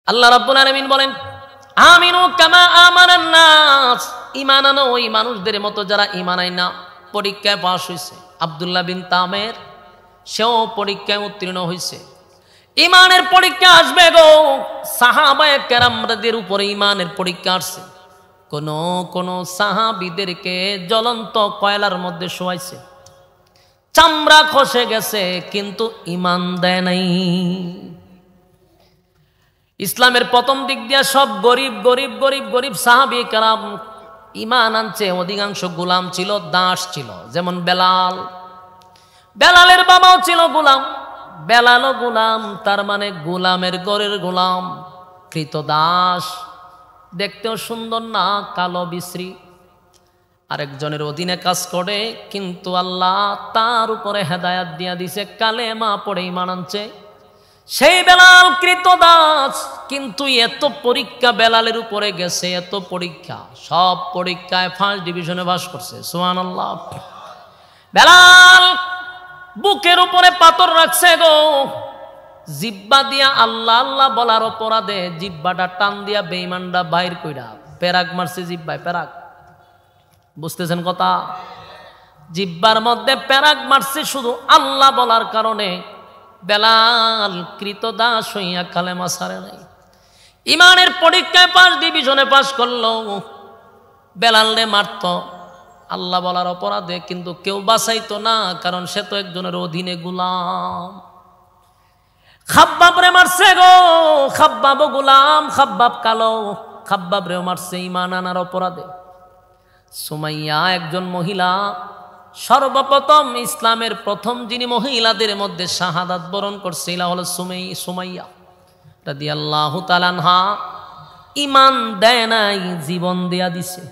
আল্লাহ রাব্বুল আলামিন বলেন, আমিনু কামা আমানান নাস, ঈমান আনো ওই মানুষদের মতো যারা ঈমান আনে না। পরীক্ষায় পাস হইছে আব্দুল্লাহ বিন তামের, সেও পরীক্ষায় উত্তীর্ণ হইছে। ঈমানের পরীক্ষা আসবে গো, সাহাবায়ে কেরামদের উপরে ঈমানের পরীক্ষা আসছে। কোন সাহাবীদেরকে জ্বলন্ত কয়লার মধ্যে শোয়াইছে, চামড়া খসে গেছে, কিন্তু ঈমান দেয় নাই। ইসলামের প্রথম দিক দিয়া সব গরিব গরিব গরিব গরিব সাহাবী কেরাম ঈমান আনছে। অধিকাংশ গোলাম ছিল, দাস ছিল। যেমন বেলাল, বেলালের বাবাও ছিল গোলাম, বেলালও গোলাম, তার মানে গোলামের ঘরের গোলাম, কৃতদাস। দেখতেও সুন্দর না, কালো বিশ্রী, আরেকজনের অধীনে কাজ করে, কিন্তু আল্লাহ তার উপরে হেদায়াত দিয়া দিছে, কালেমা পড়ে ঈমান আনছে। সেই বেলাল কৃতদাস, কিন্তু এত পরীক্ষা বেলালের উপরে গেছে, এত পরীক্ষা, সব পরীক্ষায় ফার্স্ট ডিভিশনে পাস করছে। সুবহানাল্লাহ। বেলাল বুকের উপরে পাথর রাখছে গো, জিব্বা দিয়া আল্লাহ আল্লাহ বলার অপরাধে জিব্বাটা টান দিয়া বেঈমানটা বাইর কইরা পেরাক মারছে জিব্বায়। পেরাক, বুঝতেছেন কথা? জিব্বার মধ্যে পেরাক মারছে শুধু আল্লাহ বলার কারণে। বেলাল কৃতদাস হইয়া কালেমা ছাড়ে নাই। ঈমানের পরীক্ষায় ফার্স্ট ডিভিশনে পাস করলো। বেলালে মারত আল্লাহ বলার অপরাধে, কিন্তু কেউ বাঁচাইতো না, কারণ সে তো একজনের অধীনে গোলাম। খাব্বাব রে মারছে গো, খাব্বাবও গোলাম, খাব্বাব কালো, খাব্বাব রে মারছে ঈমান আনার অপরাধে। সুমাইয়া একজন মহিলা, সর্বপ্রথম ইসলামের প্রথম যিনি মহিলাদের মধ্যে শাহাদাত বরণ করছে ইলা হলো সুমাইয়া রাদিয়াল্লাহু তাআলা আনহা। ঈমান দেয় নাই, জীবন দেয়া দিছে।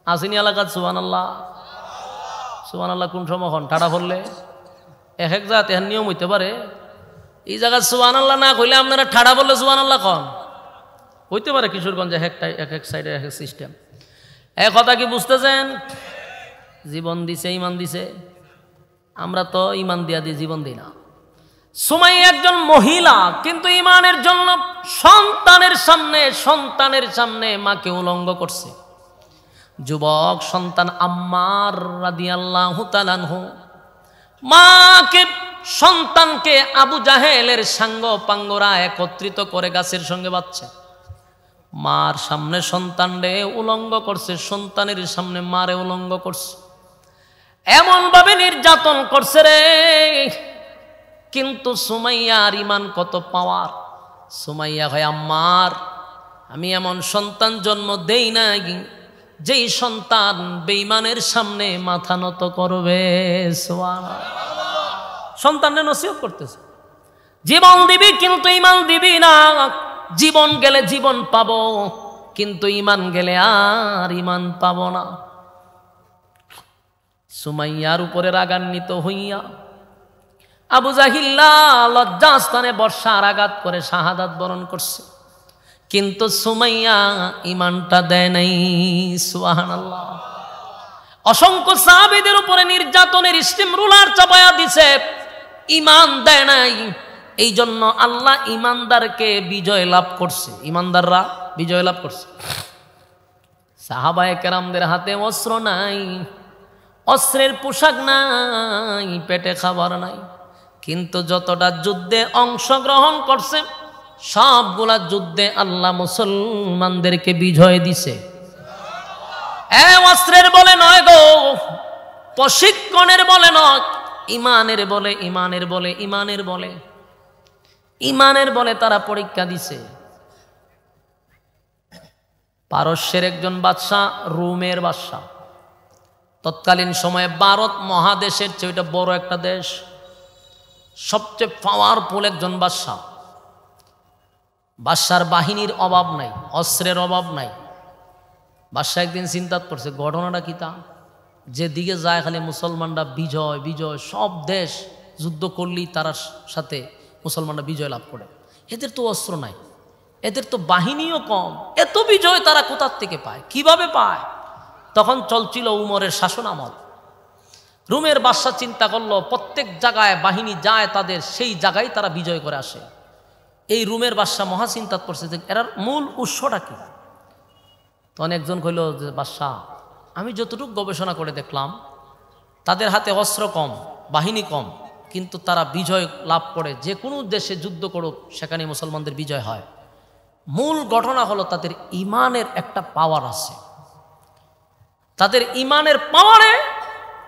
আসেনি এলাকাত সুবহানাল্লাহ? সুবহানাল্লাহ কোন সময় হন ঠাড়া করলে এক এক জাত এর নিয়ম হইতে পারে। এই জায়গায় সুবহানাল্লাহ না কইলে আপনারা ঠাড়া বললে সুবহানাল্লাহ কন হইতে পারে। কিশোরগঞ্জে এক এক সাইডে এক এক সিস্টেম। এক কথা কি বুঝতেছেন? জীবন দিছে, ঈমান দিছে। আমরা তো ঈমান দিয়া দিই, জীবন দিই না। সুমাইয়া একজন মহিলা, কিন্তু ঈমানের জন্য সন্তানের সামনে মাকে উলঙ্গ করছে। যুবক সন্তান আম্মার রাদিয়াল্লাহু তাআলা আনহু মাকে, সন্তানকে আবু জাহেলের সাঙ্গ পাঙ্গরা একত্রিত করে গাছের সঙ্গে বাচ্চা, মার সামনে সন্তানরে উলঙ্গ করছে, সন্তানের সামনে মারে উলঙ্গ করছে। এমন ভাবে নির্যাতন করছে রে। কিন্তু সুমাইয়ার ঈমান কত পাওয়ার। সুমাইয়া হয়, আম্মার আমি এমন সন্তান জন্ম দেই না যেই সন্তান বেঈমানের সামনে মাথা নত করবে। সন্তানরে নসিহত করতেছে, জীবন দিবি কিন্তু ঈমান দিবি না। জীবন গেলে জীবন পাবো, কিন্তু ঈমান গেলে আর ঈমান পাবো না। সুমাইয়ার উপরে রাগান্বিত হইয়া আবু জাহিল্লা লজ্জাস্থানে বর্ষার আঘাত করে শাহাদাত বরণ করছে, কিন্তু সুমাইয়া ঈমানটা দেয় নাই। সুবহানাল্লাহ। অসংখ্য সাহাবীদের উপরে নির্যাতনের স্টিম রুলার চাপায়া দিছে, ঈমান দেয় নাই। এই জন্য আল্লাহ ঈমানদারকে বিজয় লাভ করছে, ঈমানদাররা বিজয় লাভ করছে। সাহাবায়ে কেরামদের হাতে অস্ত্র নাই, অস্ত্রের পোশাক নাই, পেটে খাবার নাই, কিন্তু যতটা যুদ্ধে অংশগ্রহণ করছে সবগুলা যুদ্ধে আল্লাহ মুসলমানদেরকে বিজয় দিছে। অস্ত্রের বলে নয় গো, প্রশিক্ষণের বলে নয়, ঈমানের বলে, ঈমানের বলে, ঈমানের বলে, ঈমানের বলে তারা পরীক্ষা দিছে। পারস্যের একজন বাদশাহ, রোমের বাদশাহ, তৎকালীন সময়ে ভারত মহাদেশের চেয়ে ওইটা বড় একটা দেশ, সবচেয়ে পাওয়ারফুল একজন বাদশাহ। বাদশার বাহিনীর অভাব নাই, অস্ত্রের অভাব নাই। বাদশাহ একদিন চিন্তা করছে ঘটনাটা কি, তা যেদিকে যায় খালি মুসলমানরা বিজয় বিজয়, সব দেশ যুদ্ধ করলেই তার সাথে মুসলমানরা বিজয় লাভ করে। এদের তো অস্ত্র নাই, এদের তো বাহিনীও কম, এত বিজয় তারা কোথার থেকে পায়, কিভাবে পায়? তখন চলছিল উমরের শাসন আমল। রোমের বাদশা চিন্তা করলো প্রত্যেক জায়গায় বাহিনী যায় তাদের, সেই জায়গায় তারা বিজয় করে আসে। এই রুমের বাদশাহ মহা চিন্তাত পড়ছে যে এরার মূল উৎসটা কি। তখন একজন কইল যে বাদশাহ, আমি যতটুকু গবেষণা করে দেখলাম তাদের হাতে অস্ত্র কম, বাহিনী কম, কিন্তু তারা বিজয় লাভ করে, যে কোনো দেশে যুদ্ধ করুক সেখানে মুসলমানদের বিজয় হয়। মূল ঘটনা হলো তাদের ইমানের একটা পাওয়ার আছে, তাদের ইমানের পাওয়ারে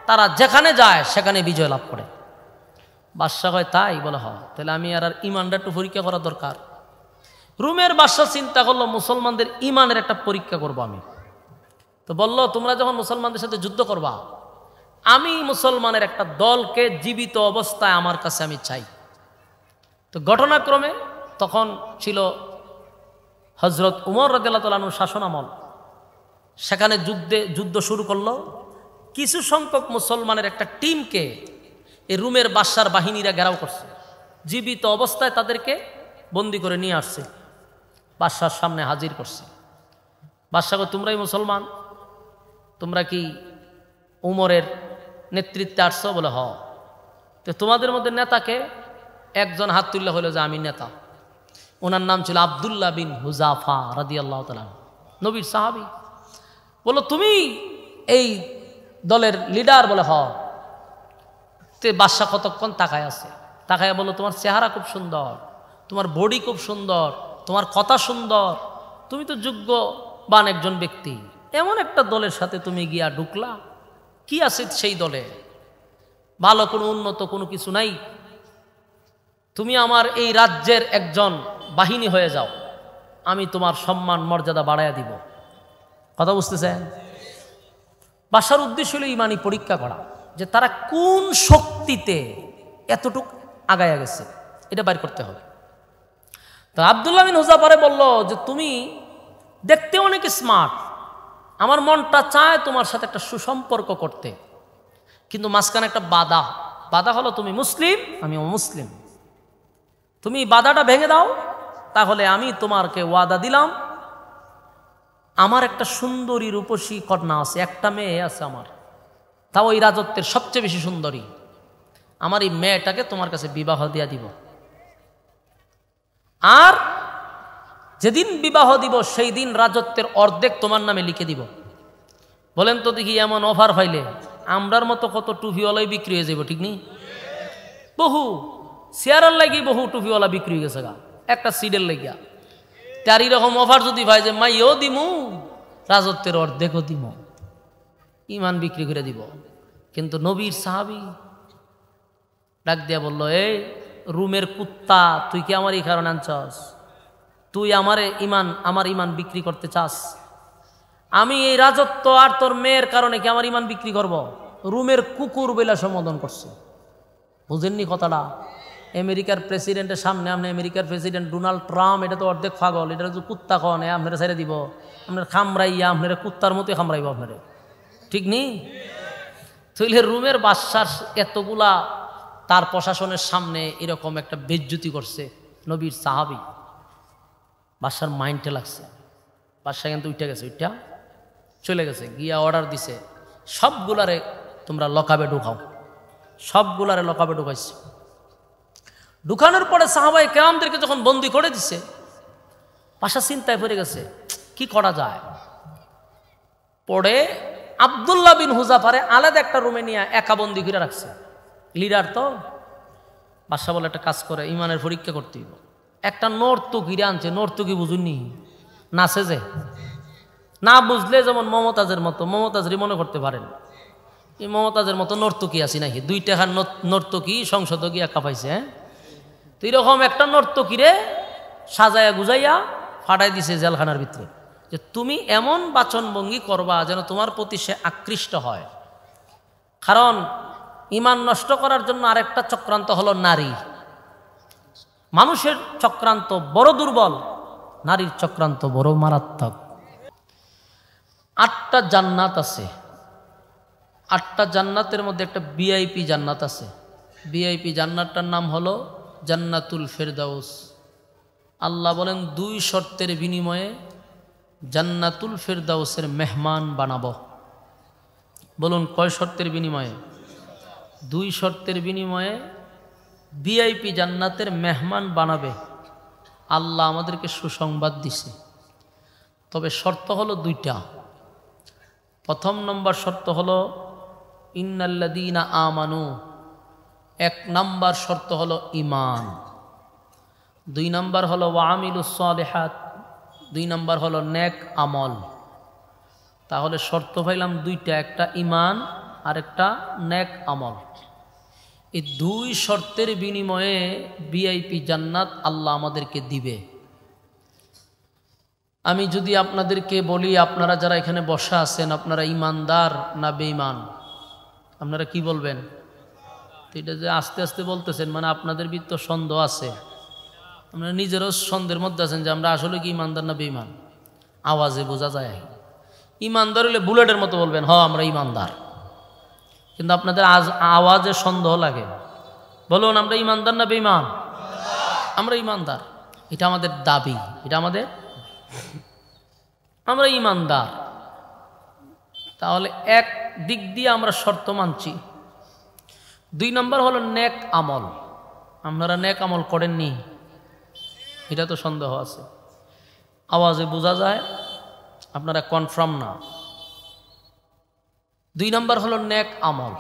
তারা যেখানে যায় সেখানে বিজয় লাভ করে। বাদশাহ হয় তাই বলে, হয় তাহলে আমি আর ইমানটা একটু পরীক্ষা করা দরকার। রুমের বাদশাহ চিন্তা করলো মুসলমানদের ইমানের একটা পরীক্ষা করব আমি। তো বলল, তোমরা যখন মুসলমানদের সাথে যুদ্ধ করবা, আমি মুসলমানের একটা দলকে জীবিত অবস্থায় আমার কাছে আমি চাই। তো ঘটনাক্রমে তখন ছিল হজরত উমর রাদিয়াল্লাহু তাআলা আনহুর শাসনামল। সেখানে যুদ্ধ শুরু করলো। কিছু সংখ্যক মুসলমানের একটা টিমকে এই রুমের বাদশার বাহিনীরা ঘেরাও করছে, জীবিত অবস্থায় তাদেরকে বন্দি করে নিয়ে আসছে, বাদশার সামনে হাজির করছে। বাদশাকে, তোমরাই মুসলমান, তোমরা কি উমরের নেতৃত্বে আসছো? বলে, হ। তো তোমাদের মধ্যে নেতাকে? একজন হাত তুললে হলো যে আমি নেতা। ওনার নাম ছিল আব্দুল্লাহ বিন হুজাফা রাদিয়াল্লাহু তাআলা, নবীর সাহাবী। বলো, তুমি এই দলের লিডার? বলে, হ। তে বাদশা কতক্ষণ তাকায় আছে, তাকায় বলো, তোমার চেহারা খুব সুন্দর, তোমার বডি খুব সুন্দর, তোমার কথা সুন্দর, তুমি তো যোগ্যবান একজন ব্যক্তি, এমন একটা দলের সাথে তুমি গিয়া ঢুকলা, কি আছে সেই দলে? ভালো কোনো উন্নত কোনো কিছু নাই। তুমি আমার এই রাজ্যের একজন বাহিনী হয়ে যাও, আমি তোমার সম্মান মর্যাদা বাড়াইয়া দিব। কথা বুঝতেছেন? বাদশার উদ্দেশ্য হলো ইমানি পরীক্ষা করা, যে তারা কোন শক্তিতে এতটুক আগায়া গেছে, এটা বাইর করতে হবে। তা আব্দুল্লাহ বিন হুজাফারে বলল যে তুমি দেখতে অনেক স্মার্ট, আমার মনটা চায় তোমার সাথে একটা সুসম্পর্ক করতে, কিন্তু মাঝখানে একটা বাধা হলো তুমি মুসলিম, আমি অমুসলিম। তুমি বাধাটা ভেঙে দাও, তাহলে আমি তোমাকে ওয়াদা দিলাম, আমার একটা সুন্দরী রূপসী কন্যা আছে, একটা মেয়ে আছে আমার, তাও ওই রাজত্বের সবচেয়ে বেশি সুন্দরী, আমার এই মেয়েটাকে তোমার কাছে বিবাহ দিয়া দিব। আর যেদিন বিবাহ দিব সেই দিন রাজত্বের অর্ধেক তোমার নামে লিখে দিব। বলেন তো দেখি, এমন অফার পাইলে আমরার মতো কত টুপিওয়ালাই বিক্রি হয়ে যাব, ঠিক নেই? বহু চেয়ারের লাগি বহু টুপিওয়ালা বিক্রি হয়ে গেছে গা, একটা সিডের লাগিয়া। তার এরকম অফার যদি ভাই যে মাইও দিমু, রাজত্বের অর্ধেকও দিব, ইমান বিক্রি করে দিব। কিন্তু নবীর সাহাবী ডাক দিয়া বলল, এই রুমের কুত্তা, তুই কি আমার এই কারণে আনছস? তুই আমার ইমান বিক্রি করতে চাস? আমি এই রাজত্ব আর তোর মেয়ের কারণে কি আমার ইমান বিক্রি করব? রুমের কুকুর বলে সম্বোধন করছে। বুঝেননি কথাটা? আমেরিকার প্রেসিডেন্টের সামনে, আপনি আমেরিকার প্রেসিডেন্ট ডোনাল্ড ট্রাম্প, এটা তো অর্ধেক পাগল, এটা যদি কুত্তা কন, আপনারা ছেড়ে দিব, আপনার খামরাইয়া আপনারা কুত্তার মতোই খামরাইব আপনারা, ঠিক নেই? তাইলে রুমের বাদশার এতগুলা তার প্রশাসনের সামনে এরকম একটা বেজ্জতি করছে নবীর সাহাবী। বাদশার মাইন্ডে লাগছে, বাদশা কিন্তু উঠে গেছে, উঠা চলে গেছে, গিয়া অর্ডার দিছে সবগুলারে তোমরা লকাবে ঢুকাও। সবগুলারে লকাবে ঢুকাইছে। ঢুকানোর পরে সাহাবায়ে কেরামদেরকে যখন বন্দি করে দিছে, বাদশা চিন্তায় পড়ে গেছে কি করা যায়। পরে আব্দুল্লাহ বিন হুজাফারে আলাদা একটা রুমে নিয়ে একা বন্দি করে রাখছে। লিডার তো। বাদশা বলে, একটা কাজ করে, ইমানের পরীক্ষা করতে হইব। একটা নর্তকীরে আনছে। নর্তকী বুঝুননি? নাচে যে, না বুঝলে যেমন মমতাজের মতো, মমতাজেরই মনে করতে পারেন এই মমতাজের মতো নর্তকী আছি নাকি, 2 টাকার নর্তকী সংসদ গিয়া কাঁপাইছে। হ্যাঁ, তো এরকম একটা নর্তকীরে সাজাইয়া গুজাইয়া ফাটাই দিছে জেলখানার ভিতরে, যে তুমি এমন বাচনভঙ্গি করবা যেন তোমার প্রতি সে আকৃষ্ট হয়। কারণ ইমান নষ্ট করার জন্য আরেকটা চক্রান্ত হলো নারী। মানুষের চক্রান্ত বড় দুর্বল, নারীর চক্রান্ত বড় মারাত্মক। 8টা জান্নাত আছে। 8টা জান্নাতের মধ্যে একটা ভিআইপি জান্নাত আছে। ভিআইপি জান্নাতটার নাম হলো জান্নাতুল ফেরদাউস। আল্লাহ বলেন 2 শর্তের বিনিময়ে জান্নাতুল ফেরদাউসের মেহমান বানাবো। বলুন কয় শর্তের বিনিময়ে? 2 শর্তের বিনিময়ে ভিআইপি জান্নাতের মেহমান বানাবে আল্লাহ আমাদেরকে সুসংবাদ দিছে, তবে শর্ত হলো দুইটা। প্রথম নম্বর শর্ত হলো ইন্নাল্লাযীনা আমানু, এক নাম্বার শর্ত হলো ঈমান। দুই নাম্বার হলো ওয়া আমিলুস সালিহাত, দুই নাম্বার হলো নেক আমল। তাহলে শর্ত পাইলাম দুইটা, একটা ঈমান আর একটা নেক আমল। এই দুই শর্তের বিনিময়ে ভিআইপি জান্নাত আল্লাহ আমাদেরকে দিবে। আমি যদি আপনাদেরকে বলি, আপনারা যারা এখানে বসা আছেন, আপনারা ঈমানদার না বেঈমান, আপনারা কি বলবেন? তো এটা যে আস্তে আস্তে বলতেছেন, মানে আপনাদের ভিতর সন্দেহ আছে, আপনারা নিজেরও সন্দেহের মধ্যে আছেন যে আমরা আসলে কি ঈমানদার না বেঈমান। আওয়াজে বোঝা যায়। ঈমানদার হলে বুলেটের মতো বলবেন, হ আমরা ঈমানদার, কিন্তু আপনাদের আওয়াজে সন্দেহ লাগে। বলুন আমরা ঈমানদার না বেঈমান? আমরা ঈমানদার, এটা আমাদের দাবি, এটা আমাদের, আমরা ঈমানদার। তাহলে এক দিক দিয়ে আমরা শর্ত মানছি। দুই নম্বর হলো নেক আমল। আপনারা নেক আমল করেননি, এটা তো সন্দেহ আছে, আওয়াজে বোঝা যায় আপনারা কনফার্ম না। দুই নম্বর হলো নেক আমল।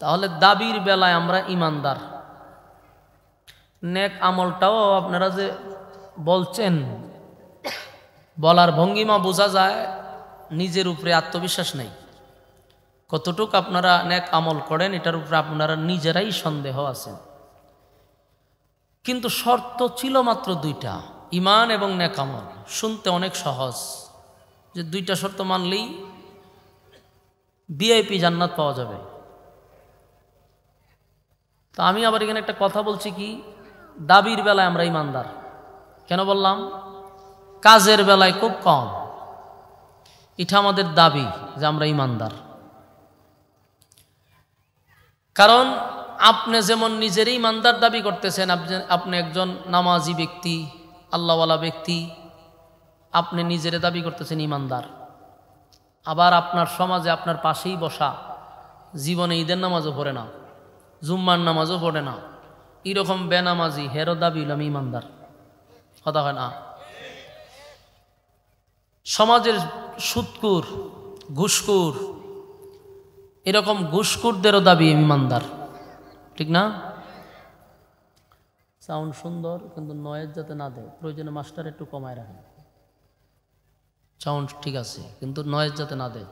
তাহলে দাবির বেলায় আমরা ঈমানদার। নেক আমলটাও আপনারা যে বলছেন, বলার ভঙ্গিমা বোঝা যায় নিজের উপরে আত্মবিশ্বাস নেই। কতটুক আপনারা নেক আমল করেন এটার উপরে আপনারা নিজেরাই সন্দেহ আছেন। কিন্তু শর্ত ছিল মাত্র দুইটা, ঈমান এবং নেক আমল। শুনতে অনেক সহজ, যে দুইটা শর্ত মানলেই ভিআইপি জান্নাত পাওয়া যাবে। তো আমি আবার এখানে একটা কথা বলছি কি, দাবির বেলায় আমরা ঈমানদার। কেন বললাম? কাজের বেলায় খুব কম। এটা আমাদের দাবি যে আমরা ঈমানদার। কারণ আপনি যেমন নিজেরই ঈমানদার দাবি করতেছেন, আপনি একজন নামাজি ব্যক্তি, আল্লাহওয়ালা ব্যক্তি, আপনি নিজেরে দাবি করতেছেন ঈমানদার। আবার আপনার সমাজে আপনার পাশেই বসা, জীবনে ঈদের নামাজও পড়ে না, জুম্মার নামাজও পড়ে না, এরকম বেনামাজি, হেরো দাবি হইলাম ঈমানদার। কথা হয় না? সমাজের সুদকুর, ঘুষকুর, এরকম ঘুষকুরদেরও দাবি ঈমানদার, ঠিক না? সাউন্ড সুন্দর, কিন্তু নয়েজ যাতে না দেয়, প্রয়োজনে মাস্টার একটু কমায় রাখেন। সাউন্ড ঠিক আছে, কিন্তু নয়েজ যাতে না দেয়।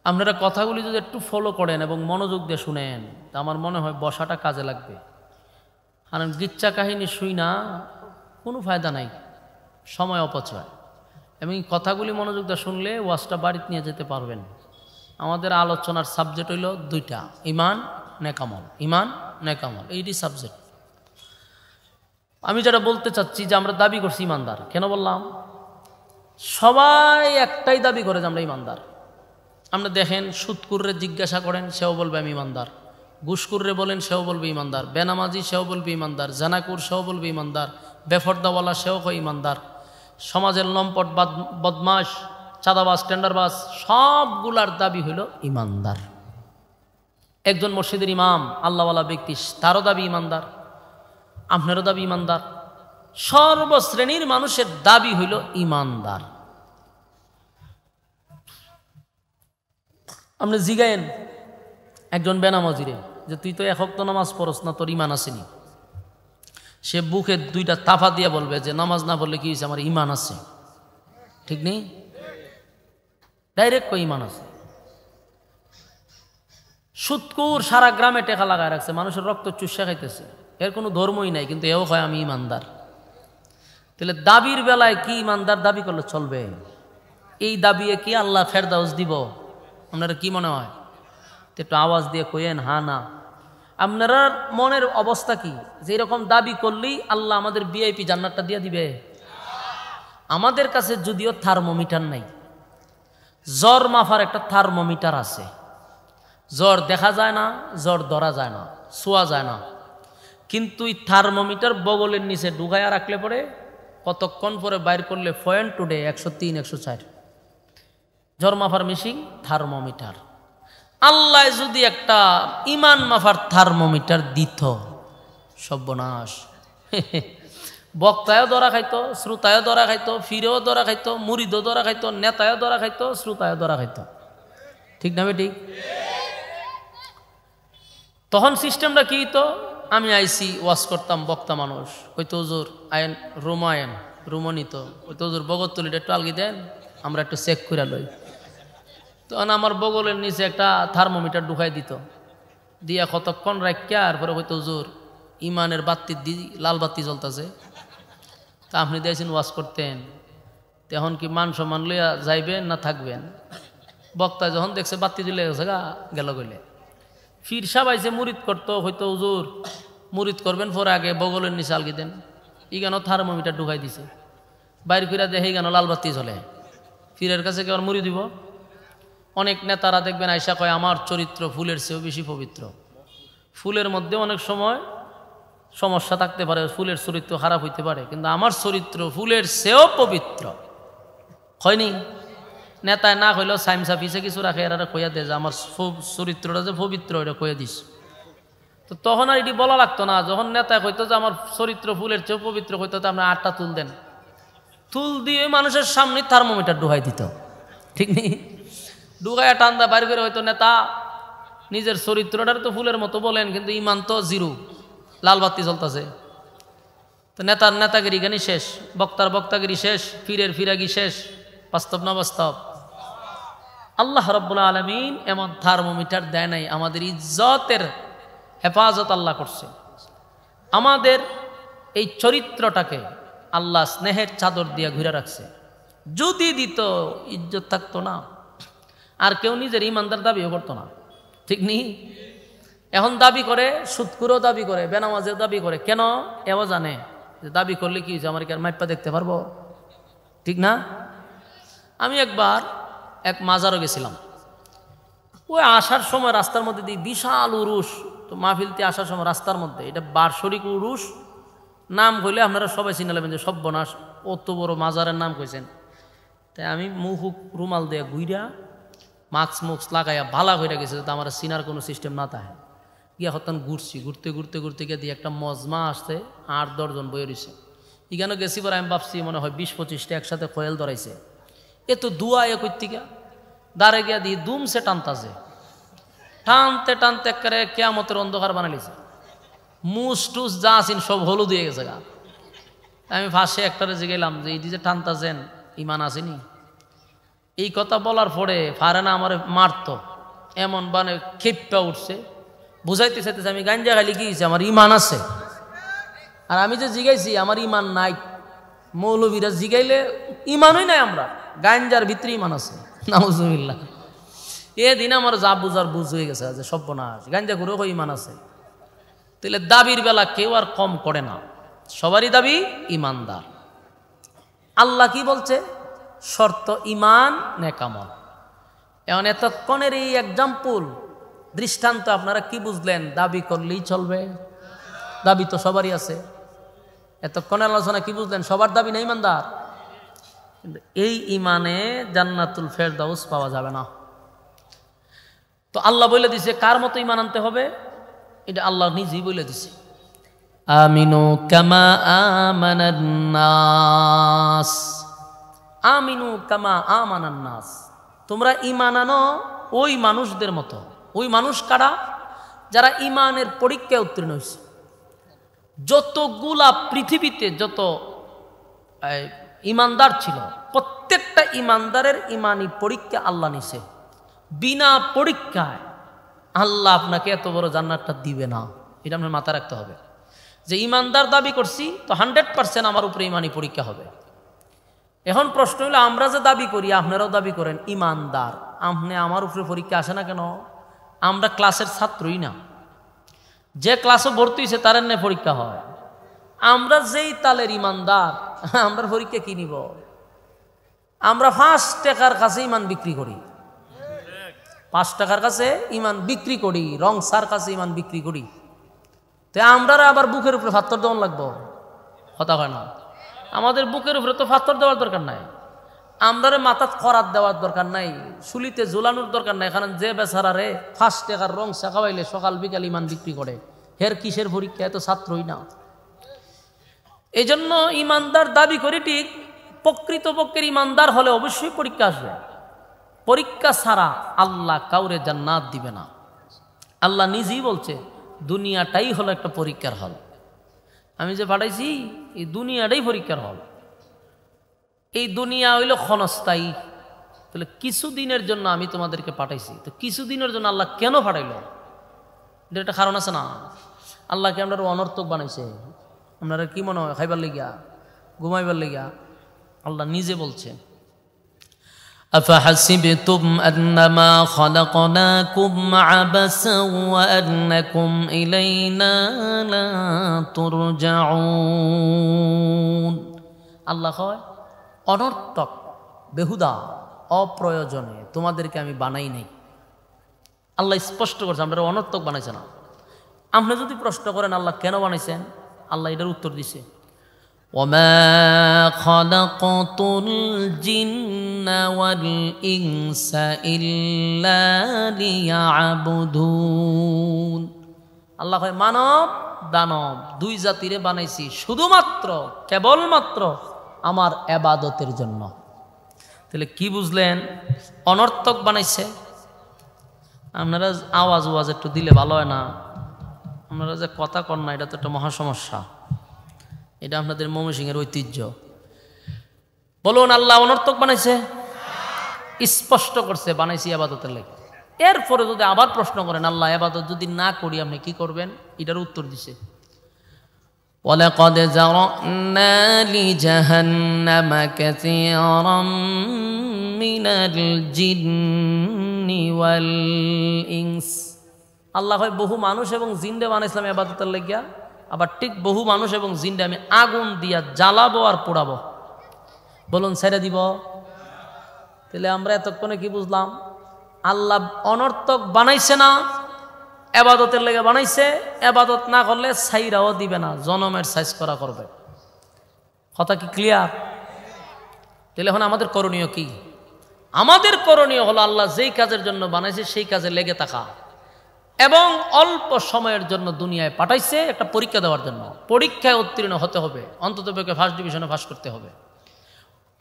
আপনারা কথাগুলি যদি একটু ফলো করেন এবং মনোযোগ দিয়ে শুনেন, তা আমার মনে হয় বসাটা কাজে লাগবে। আর গিচ্ছা কাহিনী শুই না, কোনো ফায়দা নাই, সময় অপচয়। এবং কথাগুলি মনোযোগ দিয়ে শুনলে ওয়াজটা বাড়িতে নিয়ে যেতে পারবেন। আমাদের আলোচনার সাবজেক্ট হইল দুইটা, ঈমান নেক আমল। ঈমান নেক আমল, এইটি সাবজেক্ট। আমি যেটা বলতে চাচ্ছি যে আমরা দাবি করছি ঈমানদার। কেন বললাম? সবাই একটাই দাবি করে যে আমরা ঈমানদার। আপনি দেখেন, সুদকুররে জিজ্ঞাসা করেন, সেও বলবে আমি ঈমানদার। ঘুষকুররে বলেন, সেও বলবে ঈমানদার। বেনামাজি, সেও বলবে ঈমানদার। জানাকুর, সেও বলবে ঈমানদার। বেফর্দাওয়ালা, সেও কয় ঈমানদার। সমাজের লম্পট, বদমাস, চাঁদাবাজ, টেন্ডারবাজ, সবগুলার দাবি হইল ঈমানদার। একজন মসজিদের ইমাম, আল্লাহওয়ালা ব্যক্তি, তারও দাবি ঈমানদার, আপনারও দাবি ঈমানদার। সর্বশ্রেণীর মানুষের দাবি হইল ঈমানদার। আপনি জিগায়েন একজন বেনামাজিরে যে তুই তো এক ওয়াক্ত নামাজ পড়স না, তোর ঈমান আসেনি। সে বুকে দুইটা তাফা দিয়ে বলবে যে নামাজ না পড়লে কি হয়েছে, আমার ঈমান আছে। ঠিক নেই? ডাইরেক্ট কই ঈমান আছে। সুদকুর সারা গ্রামে টেকা লাগায় রাখছে, মানুষের রক্ত চুষা খাইতেছে, এর কোনো ধর্মই নাই, কিন্তু এও হয় আমি ঈমানদার। তাহলে দাবির বেলায় কি ঈমানদার দাবি করলে চলবে? এই দাবিয়ে কি আল্লাহ ফেরদাউস দিব? আপনারা কি মনে হয়? একটু আওয়াজ দিয়ে কইেন হা না। আপনারা মনের অবস্থা কি যে এরকম দাবি করলেই আল্লাহ আমাদের ভিআইপি জান্নাতটা দিয়ে দিবে? আমাদের কাছে যদিও থার্মোমিটার নাই, জ্বর মাফার একটা থার্মোমিটার আছে। জ্বর দেখা যায় না, জ্বর ধরা যায় না, ছোঁয়া যায় না, কিন্তু এই থার্মোমিটার বগলের নিচে ঢুকাইয়া রাখলে পরে কতক্ষণ পরে বাইর করলে পয়েন্ট টুডে 103, 104। জ্বর মাফার মেশিন থার্মোমিটার। আল্লাহ যদি একটা ঈমান মাফার থার্মোমিটার দিত, সর্বনাশ। বক্তায়ও ধরা খাইতো, শ্রোতায়ও ধরা খাইতো, ফিরেও ধরা খাইতো, মুরিদও ধরা খাইতো, নেতায়ও ধরা খাইতো, শ্রোতায়ও ধরা খাইতো। ঠিক না ঠিক? তখন সিস্টেমটা কি তো, আমি আইসি ওয়াজ করতাম, বক্তা মানুষ হয়তো হুজুর আইন রোমায়ন রুমনিত হয়তো হুজুর বগলতলিটা একটু আলগি দেন, আমরা একটু চেক করে লই। তখন আমার বগলের নিচে একটা থার্মোমিটার ঢুকাই দিত, দিয়া কতক্ষণ রাখিয়া আর পরে হয়তো হুজুর ইমানের বাতি লাল বাতি জ্বলতেছে, তা আপনি দিয়েছেন ওয়াজ করতেন, তখন কি মান সম্মান লইয়া যাইবেন না থাকবেন? বক্তা যখন দেখছে বাতি দিলে গেল গেলে, ফির সাবাইছে মুরিদ করতো, হয়তো হুজুর মুরিদ করবেন পরে আগে বগলের নিচে আলগি দেন, ই কেন থার্মোমিটার ঢুকাই দিছে, বাইর করে দেখে কেন লাল বাতি জ্বলে, ফিরের কাছে কেউ মুড়ি দিব? অনেক নেতারা দেখবেন আয়সা কয় আমার চরিত্র ফুলের চেয়েও বেশি পবিত্র। ফুলের মধ্যে অনেক সময় সমস্যা থাকতে পারে, ফুলের চরিত্র খারাপ হইতে পারে, কিন্তু আমার চরিত্র ফুলের চেয়েও পবিত্র। হয়নি? নেতায় না কইলেও সাইমসা পিছে কিছু রাখে, এরা কইয়া দেয় যে আমার চরিত্রটা যে পবিত্র, এটা কইয়া দিস। তো তখন আর এটি বলা লাগতো না, যখন নেতায় কইতো যে আমার চরিত্র ফুলের চেয়েও পবিত্র, কইতো তো আপনার 8টা তুল দেন, তুল দিয়ে মানুষের সামনে থার্মোমিটার ঢুকাই দিত। ঠিক নেই? ঢুকাইয়া টান্দা বাইর করে হয়তো নেতা নিজের চরিত্রটার তো ফুলের মতো বলেন, কিন্তু ইমান তো জিরো, লাল বাতি চলতেছে। তো নেতার নেতাগিরি গানি শেষ, বক্তার বক্তাগিরি শেষ, ফিরের ফিরাগি শেষ। বাস্তব না বাস্তব? আল্লাহ রাব্বুল আলামিন এমন থার্মোমিটার দেয় নাই, আমাদের ইজ্জতের হেফাজত আল্লাহ করছে। আমাদের এই চরিত্রটাকে আল্লাহ স্নেহের চাদর দিয়ে ঘুরে রাখছে। যদি দিত ইজ্জত থাকতো না, আর কেউ নিজের ইমানদার দাবিও করতো না। ঠিক নেই? এখন দাবি করে, সুদকুরও দাবি করে, বেনামাজের দাবি করে, কেন? এও জানে যে দাবি করলে কি হয়েছে, আমার কি আর মাইপা দেখতে পারবো? ঠিক না? আমি একবার এক মাজারও গেছিলাম, ওই আসার সময় রাস্তার মধ্যে দিয়ে বিশাল উরুস, তো মাহফিলতে আসার সময় রাস্তার মধ্যে, এটা বার্ষরিক উরুস, নাম কইলে আপনারা সবাই চিনে নেবেন যে সব্যনাশ, অত বড় মাজারের নাম কইছেন। তাই আমি মুখ রুমাল দিয়ে ঘুইরা মাস্ক মুক্স লাগাইয়া ভালা হয়ে গেছে, যাতে আমার চিনার কোনো সিস্টেম না থাকে। গিয়া হতান ঘুরছি, ঘুরতে ঘুরতে ঘুরতে গিয়ে দিয়ে একটা মজমা আসছে, 8-10 জন বয়ে রয়েছে। এখানে গেছি পরে আমি ভাবছি মনে হয় 20-25টা একসাথে খয়েল ধরাইছে। এ তো দুয়া এ করতে দাঁড়ে গিয়া দিয়ে দুমসে টানতাছে, টানতে টানতে একেবারে কেয়ামতের অন্ধকার বানাইছে, মুস টুস যা আছেন সব হলুদ হয়ে গেছে গা। আমি ফাঁসে একটারে জিগেলাম যে এই যে টানতাছেন ইমান আসেনি? এই কথা বলার পরে ফারে না আমার মারতো, এমন মানে খেপটা উঠছে, বুঝাইতে চাইতেছে আমি গাঞ্জা খালি কি আমার ইমান আছে। আর আমি যে জিগাইছি আমার ইমান নাই, মৌলবীরা জিগাইলে ইমানই নাই, আমরা গাঞ্জার ভিতরে ইমান আছে। নাউজুবিল্লাহ। এদিন আমার যা বুঝার বুঝ হয়ে গেছে যে সর্বনাশ, গাঞ্জা করে ইমান আছে। তাহলে দাবির বেলা কেউ আর কম করে না, সবারই দাবি ইমানদার। আল্লাহ কি বলছে? শর্ত ইমান নেকামল। এখন এতক্ষণের এই এক্সাম্পল, দৃষ্টান্ত আপনারা কি বুঝলেন? দাবি করলেই চলবে? দাবি তো সবারই আছে। এতক্ষণের আলোচনা কি বুঝলেন? সবার দাবি না ইমানদার। কিন্তু এই ইমানে জান্নাতুল ফেরদাউস পাওয়া যাবে না। তো আল্লাহ বলে দিছে কার মতো ইমান আনতে হবে, এটা আল্লাহ নিজেই বলে দিছে। আমিনু কামা আমানান নাস, আমিনু কামা আমানান নাস, তোমরা ইমান আনো ওই মানুষদের মতো। ওই মানুষ কারা? যারা ইমানের পরীক্ষায় উত্তীর্ণ হয়েছে। যতগুলা পৃথিবীতে যত ইমানদার ছিল, প্রত্যেকটা ইমানদারের ইমানি পরীক্ষা আল্লাহ নিছে। বিনা পরীক্ষায় আল্লাহ আপনাকে এত বড় জান্নাতটা দিবে না, এটা আপনার মাথায় রাখতে হবে। যে ইমানদার দাবি করছি তো 100% আমার উপরে ইমানি পরীক্ষা হবে। এখন প্রশ্ন হলো, আমরা যে দাবি করি, আপনারাও দাবি করেন ইমানদার, আপনি আমার উপরে পরীক্ষা আসে না কেন? আমরা ক্লাসের ছাত্রই না, যে ক্লাসে ভর্তি হয়েছে তার এনে পরীক্ষা হয়। আমরা যেই তালের ইমানদার, আমরা পরীক্ষা কি নিব? আমরা 5 টাকার কাছে ইমান বিক্রি করি, 5 টাকার কাছে ইমান বিক্রি করি, রং সার কাছে ইমান বিক্রি করি। তো আমরা আবার বুকের উপরে পাথর দেওয়ান লাগবো? কথা হয় না। আমাদের বুকের উপরে তো পাথর দেওয়ার দরকার নাই, আমরা মাথাত খরাত দেওয়ার দরকার নাই, শুলিতে ঝুলানোর দরকার নাই। কারণ যে বেচারা রে 5 টাকার রং শাখাবাইলে সকাল বিকাল ইমান বিক্রি করে, হের কিসের পরীক্ষা? এত ছাত্রই না। এই জন্য ইমানদার দাবি করি ঠিক, প্রকৃতপক্ষের ইমানদার হলে অবশ্যই পরীক্ষা আসবে। পরীক্ষা ছাড়া আল্লাহ কাউরে জান্নাত দিবে না। আল্লাহ নিজেই বলছে দুনিয়াটাই হলো একটা পরীক্ষার হল। আমি যে পাঠাইছি এই দুনিয়াটাই পরীক্ষার হল। এই দুনিয়া হইল ক্ষণস্থায়ী। তাহলে কিছুদিনের জন্য আমি তোমাদেরকে পাঠাইছি, তো কিছুদিনের জন্য আল্লাহ কেন পাঠাইল? এটা একটা কারণ আছে না? আল্লাহকে আমরা অনর্থক বানাইছে। আপনারা কি মনে হয় খাইবার লেগিয়া, ঘুমাইবার লেগিয়া? আল্লাহ নিজে বলছে أفحسبتم أنما خلقناكم عبثا وأنكم إلينا لا ترجعون। আল্লাহ কয় অনর্থক, বেহুদা, অপ্রয়োজনে তোমাদেরকে আমি বানাই নাই। আল্লাহ স্পষ্ট করছে আমরা অনর্থক বানাইছে না। আপনি যদি প্রশ্ন করেন আল্লাহ কেন বানাইছেন, আল্লাহ এটার উত্তর দিছে وما خلقت الجن والإنس إلا ليعبدون। আল্লাহ কয় মানব দানব দুই জাতিরে বানাইছি শুধুমাত্র কেবলমাত্র আমার ইবাদতের জন্য। তাহলে কি বুঝলেন? অনর্থক বানাইছে। আপনারা আওয়াজ একটু দিলে ভালো হয় না? আপনারা যে কথা কন না, এটা তো একটা মহা সমস্যা। এটা আপনাদের ময়মনসিংহের ঐতিহ্য। বলুন আল্লাহ অনর্থক বানাইছে? স্পষ্ট করছে বানাইছি ইবাদতের লাগে। এরপরে যদি আবার প্রশ্ন করেন আল্লাহ ইবাদত যদি না করি আপনি কি করবেন, এটার উত্তর দিছে ওয়ালাকাদ যারানা লিজাহান্নামা কাসীরাম মিনাল জিন্নি ওয়াল ইনস। আল্লাহ কয় বহু মানুষ এবং জিনরে বানাইছিলাম ইবাদতের লাগিয়া, আবার ঠিক বহু মানুষ এবং জিনরে আমি আগুন দিয়া জ্বালাবো আর পোড়াবো। বলুন ছেড়ে দিব? তাহলে আমরা এতক্ষণে কি বুঝলাম? আল্লাহ অনর্থক বানাইছে না, ইবাদতের লেগে বানাইছে। ইবাদত না করলে ছাইরাও দিবে না, জনমের সাইজ করা করবে। কথা কি ক্লিয়ার? তাহলে এখন আমাদের করণীয় কি? আমাদের করণীয় হলো আল্লাহ যেই কাজের জন্য বানাইছে সেই কাজে লেগে থাকা, এবং অল্প সময়ের জন্য দুনিয়ায় পাঠাইছে একটা পরীক্ষা দেওয়ার জন্য। পরীক্ষায় উত্তীর্ণ হতে হবে, অন্ততপক্ষে ফার্স্ট ডিভিশনে পাস করতে হবে।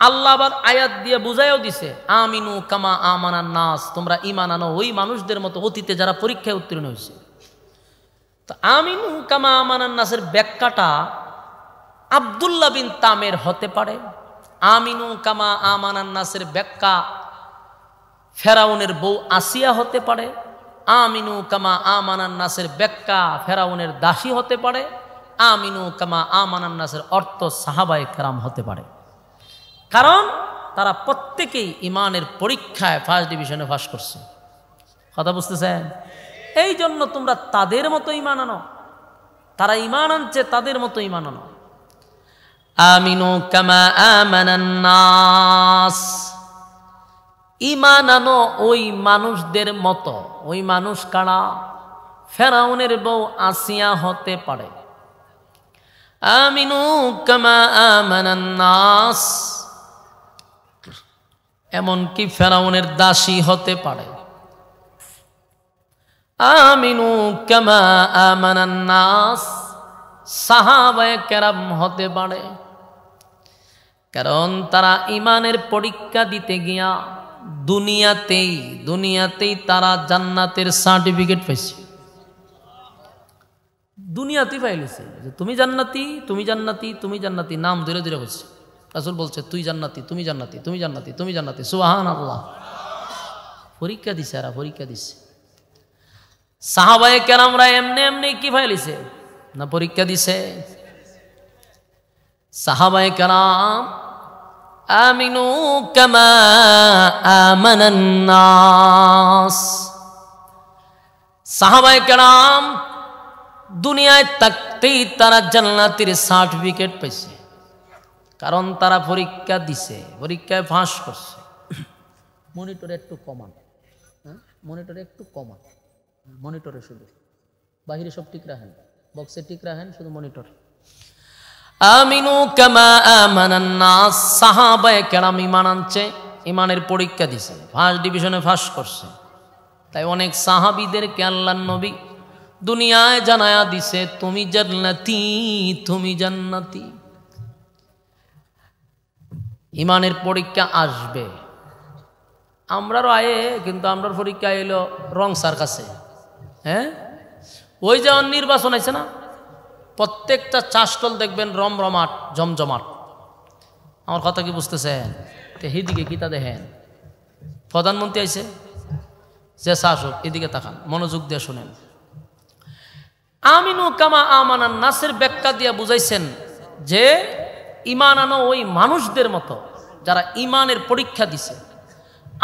আল্লাহ আবার আয়াত দিয়ে বুঝাইও দিছে আমিনু কামা আমানান নাস, তোমরা ঈমান আনো ওই মানুষদের মতো অতীতে যারা পরীক্ষায় উত্তীর্ণ হয়েছে। তো আমিনু কামা আমানান নাসের ব্যাখ্যাটা আব্দুল্লাহ বিন তামের হতে পারে। আমিনু কামা আমানান নাসের ব্যাখ্যা ফেরাউনের বউ আসিয়া হতে পারে। আমিনু কামা আমানান নাসের ব্যাখ্যা ফেরাউনের দাসী হতে পারে। আমিনু কামা আমানান নাসের অর্থ সাহাবায়ে কেরাম হতে পারে। কারণ তারা প্রত্যেকেই ইমানের পরীক্ষায় ফার্স্ট ডিভিশনে পাস করছে। কথা বুঝতেছেন? এই জন্য তোমরা তাদের মতো ইমান আনো, তারা ইমান আনছে তাদের মতো ইমান আনো। আমিনু কামা আমানান নাস, ইমান আনো ওই মানুষদের মতো। ওই মানুষ কারা? ফেরাউনের বউ আসিয়া হতে পারে। আমিনু কামা আমানান নাস, এমনকি ফেরাউনের দাসী হতে পারে। আমিনু কামা আমানান নাস, সাহাবায়ে কেরাম হতে পারে। কারণ তারা ইমানের পরীক্ষা দিতে গিয়া দুনিয়াতেই তারা জান্নাতের সার্টিফিকেট পাইছে। দুনিয়াতেই পাইলেছে যে তুমি জান্নাতি, তুমি জান্নাতি, তুমি জান্নাতি, নাম ধীরে ধীরে হয়েছে। রাসূল বলছে তুই জান্নাতি, তুমি জান্নাতি, তুমি জান্নাতি, তুমি জান্নাতি। সুবহানাল্লাহ। পরীক্ষা দিছে, এরা পরীক্ষা দিছে। সাহাবায়ে কেরামরা এমনি এমনি কি পাইলিছে না? পরীক্ষা দিছে। সাহাবায়ে কেরাম আমিনু কামা আমানান নাস, সাহাবায়ে কেরাম দুনিয়ায় থাকতেই তারা জান্নাতের সার্টিফিকেট পাইছে। কারণ তারা পরীক্ষা দিছে, পরীক্ষায় পাস করছে। মনিটরে একটু কমান, মনিটরে একটু কমান, মনিটরে শুধু, বাহিরে সব ঠিক রাখেন, বক্সে ঠিক রাখেন, শুধু মনিটর। আমিনু কামা আমানান নাস, সাহাবায়ে কেরাম ঈমান আনছে, ঈমানের পরীক্ষা দিছে, ফার্স্ট ডিভিশনে পাস করছে। তাই অনেক সাহাবীদেরকে আল্লাহর নবী দুনিয়ায় জানায়া দিছে তুমি জান্নাতি, তুমি জান্নাতি। ইমানের পরীক্ষা আসবে, আমরারও আয়ে, কিন্তু আমরার পরীক্ষা এলো রং সার কাছে। হ্যাঁ, ওই যেমন নির্বাচন আছে না, প্রত্যেকটা চাষটল দেখবেন রমরমাট জমজমাট। আমার কথা কি বুঝতেছেন? এদিকে কিতা দেখেন, প্রধানমন্ত্রী আইছে, যে শাসক, এদিকে তাকান, মনোযোগ দিয়ে শুনেন। আমিনু কামা আমানান নাসের ব্যাখ্যা দিয়া বুঝাইছেন যে ইমান আনো ওই মানুষদের মতো যারা ইমানের পরীক্ষা দিছে।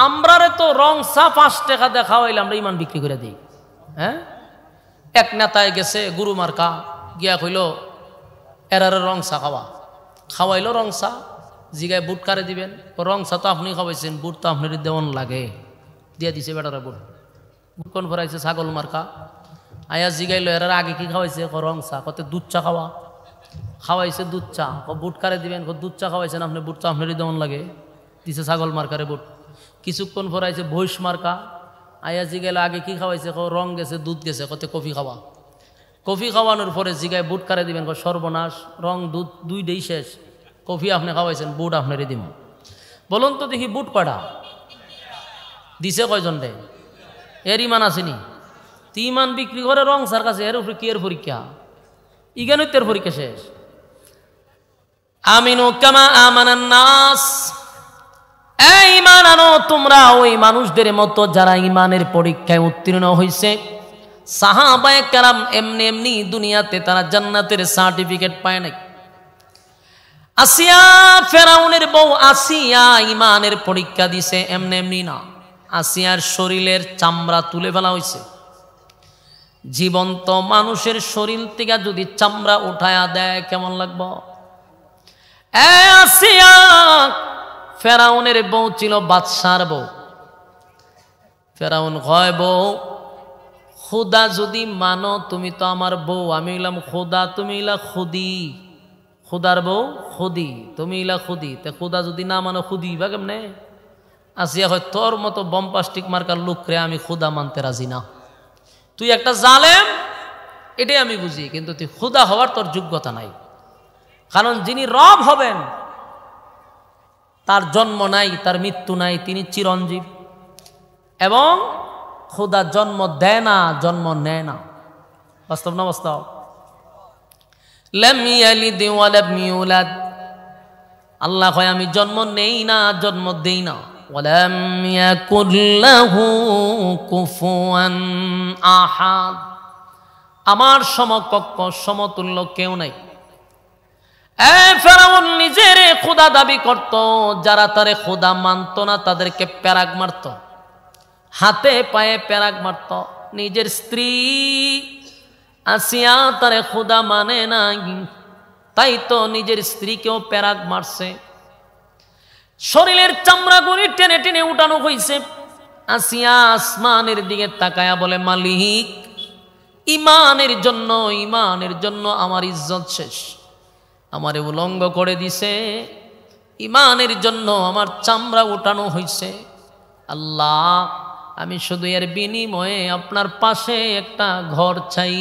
আমরারে তো রং চা 5 টাকা দেখা হইলে আমরা ইমান বিক্রি করে দিই। হ্যাঁ, এক নেতায় গেছে গুরু মার্কা, গিয়া কইল এরারে রং চা খাওয়াইলো রং চা, জিগায় বুট কারে দিবেন, রং চা তো আপনি খাওয়াইছেন, বুট তো আপনার দেওয়ান লাগে, দিয়া দিছে বেটারা বুট। বুট কোন ফরাইছে ছাগল মার্কা, আয়া জিগাইলো এরার আগে কি খাওয়াইছে, রং চা, কত দুধ চা খাওয়াইছে দুধ চা, বুট কারে দিবেন, দুধ চা খাওয়াইছেন আপনি, বুট চা আপনারই দেওয়ান লাগে, দিছে ছাগল মার্কারে বুট। কিছুক্ষণ ফরাইছে ভৈষ মার্কা, আয়া জিগাইলো আগে কি খাওয়াইছে, রং গেছে দুধ গেছে, কত কফি খাওয়ানোর পরে জিগায় বুট কারে দিবেন, সর্বনাশ, রং দুধ দুইটাই শেষ, কফি আপনি খাওয়াইছেন, বুট আপনারই দিব। বলুন তো দেখি বুট কয়টা দিছে, কয়জন রে? এর ইমান আসেনি? ইমান বিক্রি করে রং সার কাছে, এর উপরে কি এর পরীক্ষা? ইগানই তের পরীক্ষা শেষ। আমিনু কামা আমানান নাস, এই ইমান আনো তোমরা ওই মানুষদের মতো যারা ইমানের পরীক্ষায় উত্তীর্ণ হয়েছে। সাহাবায়ে কেরাম এমনি এমনি দুনিয়াতে তারা জান্নাতের সার্টিফিকেট পায় নাই। আসিয়া, ফেরাউনের বউ আসিয়া ইমানের পরীক্ষা দিছে, এমনি এমনি না। আসিয়ার শরীরের চামড়া তুলে ফেলা হয়েছে। জীবন্ত মানুষের শরীর থেকে যদি চামড়া উঠায়া দেয় কেমন লাগবো? আসিয়া ফেরাউনের বউ ছিল বাদশার বউ। ফেরাউন কয়, বউ খুদা যদি মানো, তুমি তো আমার বউ, আমি হইলাম খুদা, তুমি হইলা খুদি। খুদার বউ খুদি, তুমি হইলা খুদি, তে খুদা যদি না মানো খুদি বা কেমনে? আসিয়া হয়, তোর মতো বম্পাস্টিক মার্কার লোকরে আমি খুদা মানতে রাজি না। তুই একটা জালেম, এটাই আমি বুঝি, কিন্তু তুই খুদা হওয়ার তোর যোগ্যতা নাই। কারণ যিনি রব হবেন তার জন্ম নাই, তার মৃত্যু নাই, তিনি চিরঞ্জীব। এবং খুদা জন্ম দেয় না, জন্ম নেয় না। বাস্তব না বাস্তব? লাম ইয়ালিদ ওয়া লাম ইউলাদ, আল্লাহ কয় আমি জন্ম নেই না, জন্ম দেই না। ওয়ালাম ইয়াকুল লাহু কুফুয়ান আহাদ, আমার সমকক্ষ সমতুল্য কেউ নাই। ফেরাউন নিজের খোদা দাবি করত, যারা তারে খোদা মানত না তাদেরকে প্যারাগ মারত, হাতে পায়ে প্যারাগ মারত। নিজের স্ত্রী আসিয়া তারে খোদা মানে নাই, তাই তো নিজের স্ত্রীকেও প্যারাগ মারছে। শরীরের চামড়াগুলি টেনে টেনে উঠানো হয়েছে। আসিয়া আসমানের দিকে তাকায়া বলে, মালিক, ইমানের জন্য আমার ইজ্জত শেষ, আমারে উলঙ্গ করে দিছে, ইমানের জন্য আমার চামড়া উঠানো হয়েছে। আল্লাহ, আমি শুধু এর বিনিময়ে আপনার পাশে একটা ঘর চাই।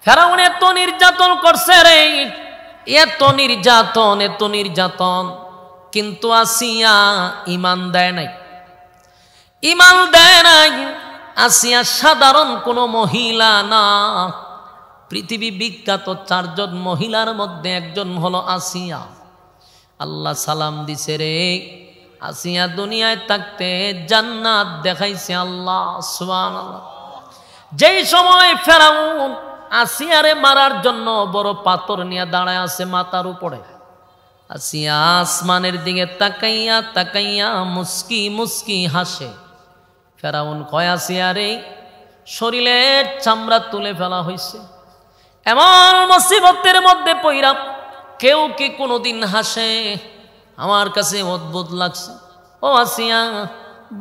ফেরাউন এত নির্যাতন করছে রে, এত নির্যাতন, কিন্তু আসিয়া ইমান দেয় নাই। আসিয়া সাধারণ কোনো মহিলা না, পৃথিবী বিখ্যাত 4 জন মহিলার মধ্যে একজন হলো আসিয়া। আল্লাহ সালাম দিছে রে, আসিয়া দুনিয়ায় থাকতে জান্নাত দেখাইছে আল্লাহ সুবহানাল্লাহ। যেই সময় ফেরাউন আসিয়ারে মারার জন্য বড় পাথর নিয়ে দাঁড়ায় আছে মাথার উপরে, আসিয়া আসমানের দিকে তাকাইয়া মুস্কি হাসে। ফেরাউন কয়, আসিয়া রে, শরীরের চামড়া তুলে ফেলা হয়েছে, এমন মুসিবতের মধ্যে পইরা কেউ কি কোনোদিন হাসে? আমার কাছে অদ্ভুত লাগছে। ও আসিয়া,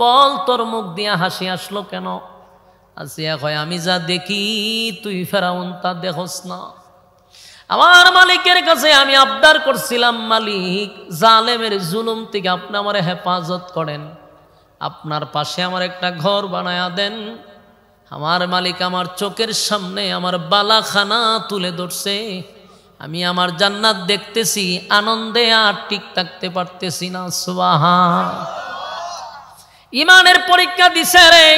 বল তোর মুখ দিয়া হাসি আসলো কেন? আসিয়া কয়, আমি যা দেখি তুই ফেরাউন তা দেখোস না। আমার মালিকের কাছে আমি আবদার করছিলাম, মালিক, জালেমের জুলুম থেকে আপনি আমার হেফাজত করেন, আপনার পাশে আমার একটা ঘর বানায়া দেন। আমার মালিক আমার চোখের সামনে আমার বালাখানা তুলে ধরছে, আমি আমার জান্নাত দেখতেছি, আনন্দে আর ঠিক থাকতে পারতেছি না। সুবহান। ইমানের পরীক্ষা দিছে রে।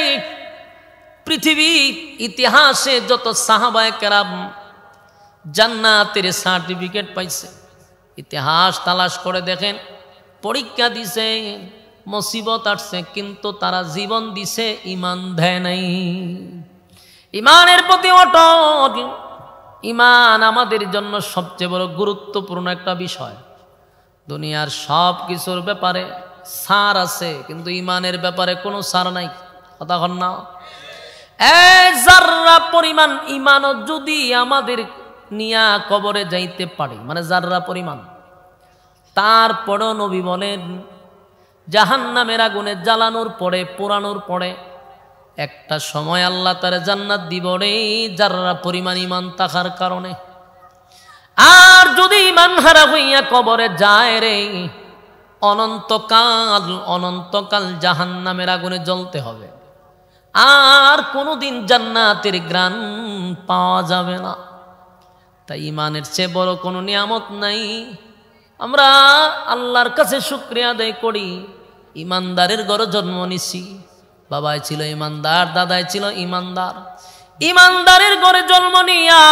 পৃথিবী ইতিহাসে যত সাহাবায়ে কেরাম জান্নাতের সার্টিফিকেট পাইছে, ইতিহাস তালাশ করে দেখেন, পরীক্ষা দিছে, মুসিবত আসছে, কিন্তু তারা জীবন দিছে, ইমান দেয় নাই। ইমানের প্রতি অটল। ইমান আমাদের জন্য সবচেয়ে বড় গুরুত্বপূর্ণ একটা বিষয়। দুনিয়ার সব কিছুর ব্যাপারে ছাড় আছে, কিন্তু ইমানের ব্যাপারে কোনো ছাড় নাই। কথা কন না? জাররা পরিমাণ ইমানও যদি আমাদের নিয়া কবরে যাইতে পারে, মানে জাররা পরিমাণ, তারপরও নবী বলেন জাহান্নামের আগুনে জ্বালানোর পরে, পোড়ানোর পরে একটা সময় আল্লাহ তার জান্নাত দিব রে, জাররা পরিমাণ ইমান থাকার কারণে। আর যদি ইমান হারা হইয়া কবরে যায় রে, অনন্তকাল জাহান্নামের আগুনে জ্বলতে হবে, আর কোনোদিন জান্নাতের ঘ্রাণ পাওয়া যাবে না। তাই ইমানের চেয়ে বড় কোনো নিয়ামত নাই। আমরা আল্লাহর কাছে শুকরিয়া আদায় করি, ইমানদারের ঘরে জন্ম নিছি। বাবাই ছিল ইমানদার, দাদাই ছিল ইমানদার। ইমানদারের ঘরে জন্ম নিয়া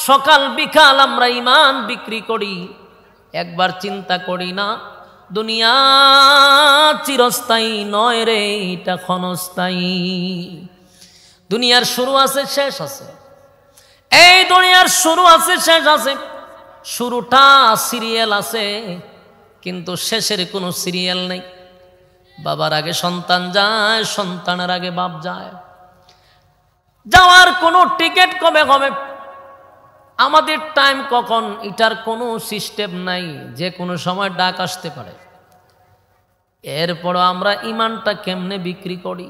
সকাল বিকাল আমরা ইমান বিক্রি করি, একবার চিন্তা করি না দুনিয়া চিরস্থায়ী নয় রে, এটা ক্ষণস্থায়ী। দুনিয়ার শুরু আছে, শেষ আছে। এই দুনিয়ার শুরু আছে, শেষ আছে। শুরুটা সিরিয়াল আছে, কিন্তু শেষের কোনো সিরিয়াল নেই। বাবার আগে সন্তান যায়, সন্তানের আগে বাপ যায়। যাওয়ার কোনো টিকিট কবে হবে, আমাদের টাইম কখন, এটার কোনো সিস্টেম নাই, যে কোনো সময় ডাক আসতে পারে। এরপরও আমরা ইমানটা কেমনে বিক্রি করি?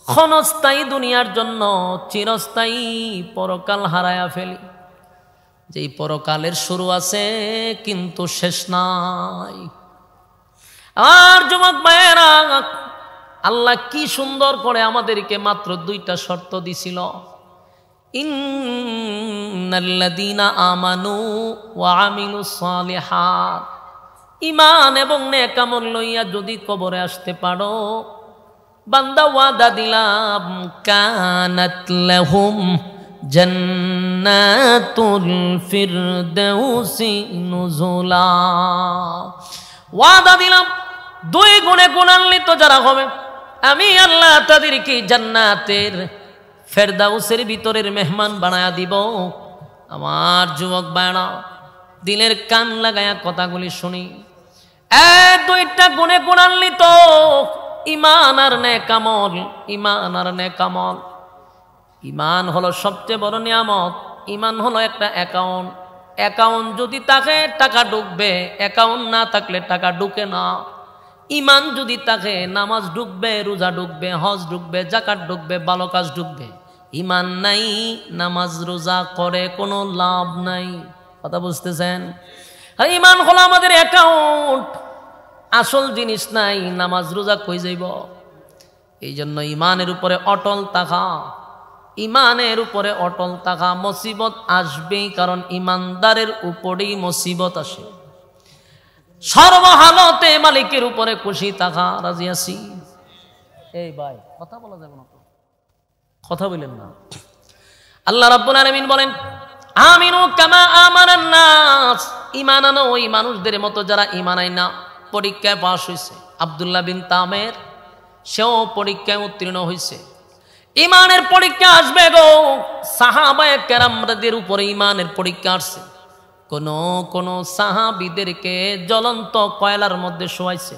ক্ষণস্থায়ী দুনিয়ার জন্য চিরস্থায়ী পরকাল হারায়া ফেলি। যেই পরকালের শুরু আছে কিন্তু শেষ নাই। আর যুবক ভাইয়েরা, আল্লাহ কি সুন্দর করে আমাদেরকে মাত্র দুইটা শর্ত দিছিল। ইন্নাল্লাযীনা আমানু ওয়া আমিলুস সালিহাত, ঈমান এবং নেক আমল লইয়া যদি কবরে আসতে পারো, বান্দা ওয়াদা দিলাম, কানাত লাহুম জান্নাতুল ফিরদাউসি নুজুলা। ওয়াদা দিলাম, দুই গুণে গুণান্বিত যারা হবে, আমি আল্লাহ তাদেরকে জান্নাতের ফেরদাউসের ভিতরের মেহমান বানায়া দিব। আমার যুবক ভাইরা, দিলের কান লাগায়া কথাগুলি শুনি। দুইটা গুণে গুণান্বিত, ঈমান আর নেক আমল। ঈমান আর নেক আমল। ঈমান হলো সবচেয়ে বড় নিয়ামত। ঈমান হলো একটা অ্যাকাউন্ট। অ্যাকাউন্ট যদি থাকে টাকা ঢুকবে, অ্যাকাউন্ট না থাকলে টাকা ঢুকে না। ঈমান যদি থাকে নামাজ ঢুকবে, রোজা ঢুকবে, হজ ঢুকবে, যাকাত ঢুকবে, ভালো কাজ ঢুকবে। ঈমান নাই, নামাজ রোজা করে কোনো লাভ নাই। কথা বুঝতেছেন? ঈমান হলো আমাদের অ্যাকাউন্ট, আসল জিনিস নাই, নামাজ রোজা কই যাইব? এই জন্য ঈমানের উপরে অটল থাকা, ঈমানের উপরে অটল থাকা। মুসিবত আসবেই, কারণ ঈমানদারের উপরেই মুসিবত আসে। সর্বহালতে মালিকের উপরে খুশি থাকা, রাজি আছি। এই ভাই কথা বলা যাবে না তো, কথা বলেন না। আল্লাহ রাব্বুল আলামিন বলেন, আমিনু কামা আমানান নাস, ঈমান আনো ওই মানুষদের মতো যারা ঈমান আনে না। পরীক্ষায় পাস হয়েছে আব্দুল্লাহ বিন তামের, সেও পরীক্ষায় উত্তীর্ণ হয়েছে। ঈমানের পরীক্ষা আসবে গো, সাহাবায়ে কেরামদের উপরে ঈমানের পরীক্ষা আসছে। কোন সাহাবীদেরকে জ্বলন্ত কয়লার মধ্যে শোয়াইছে,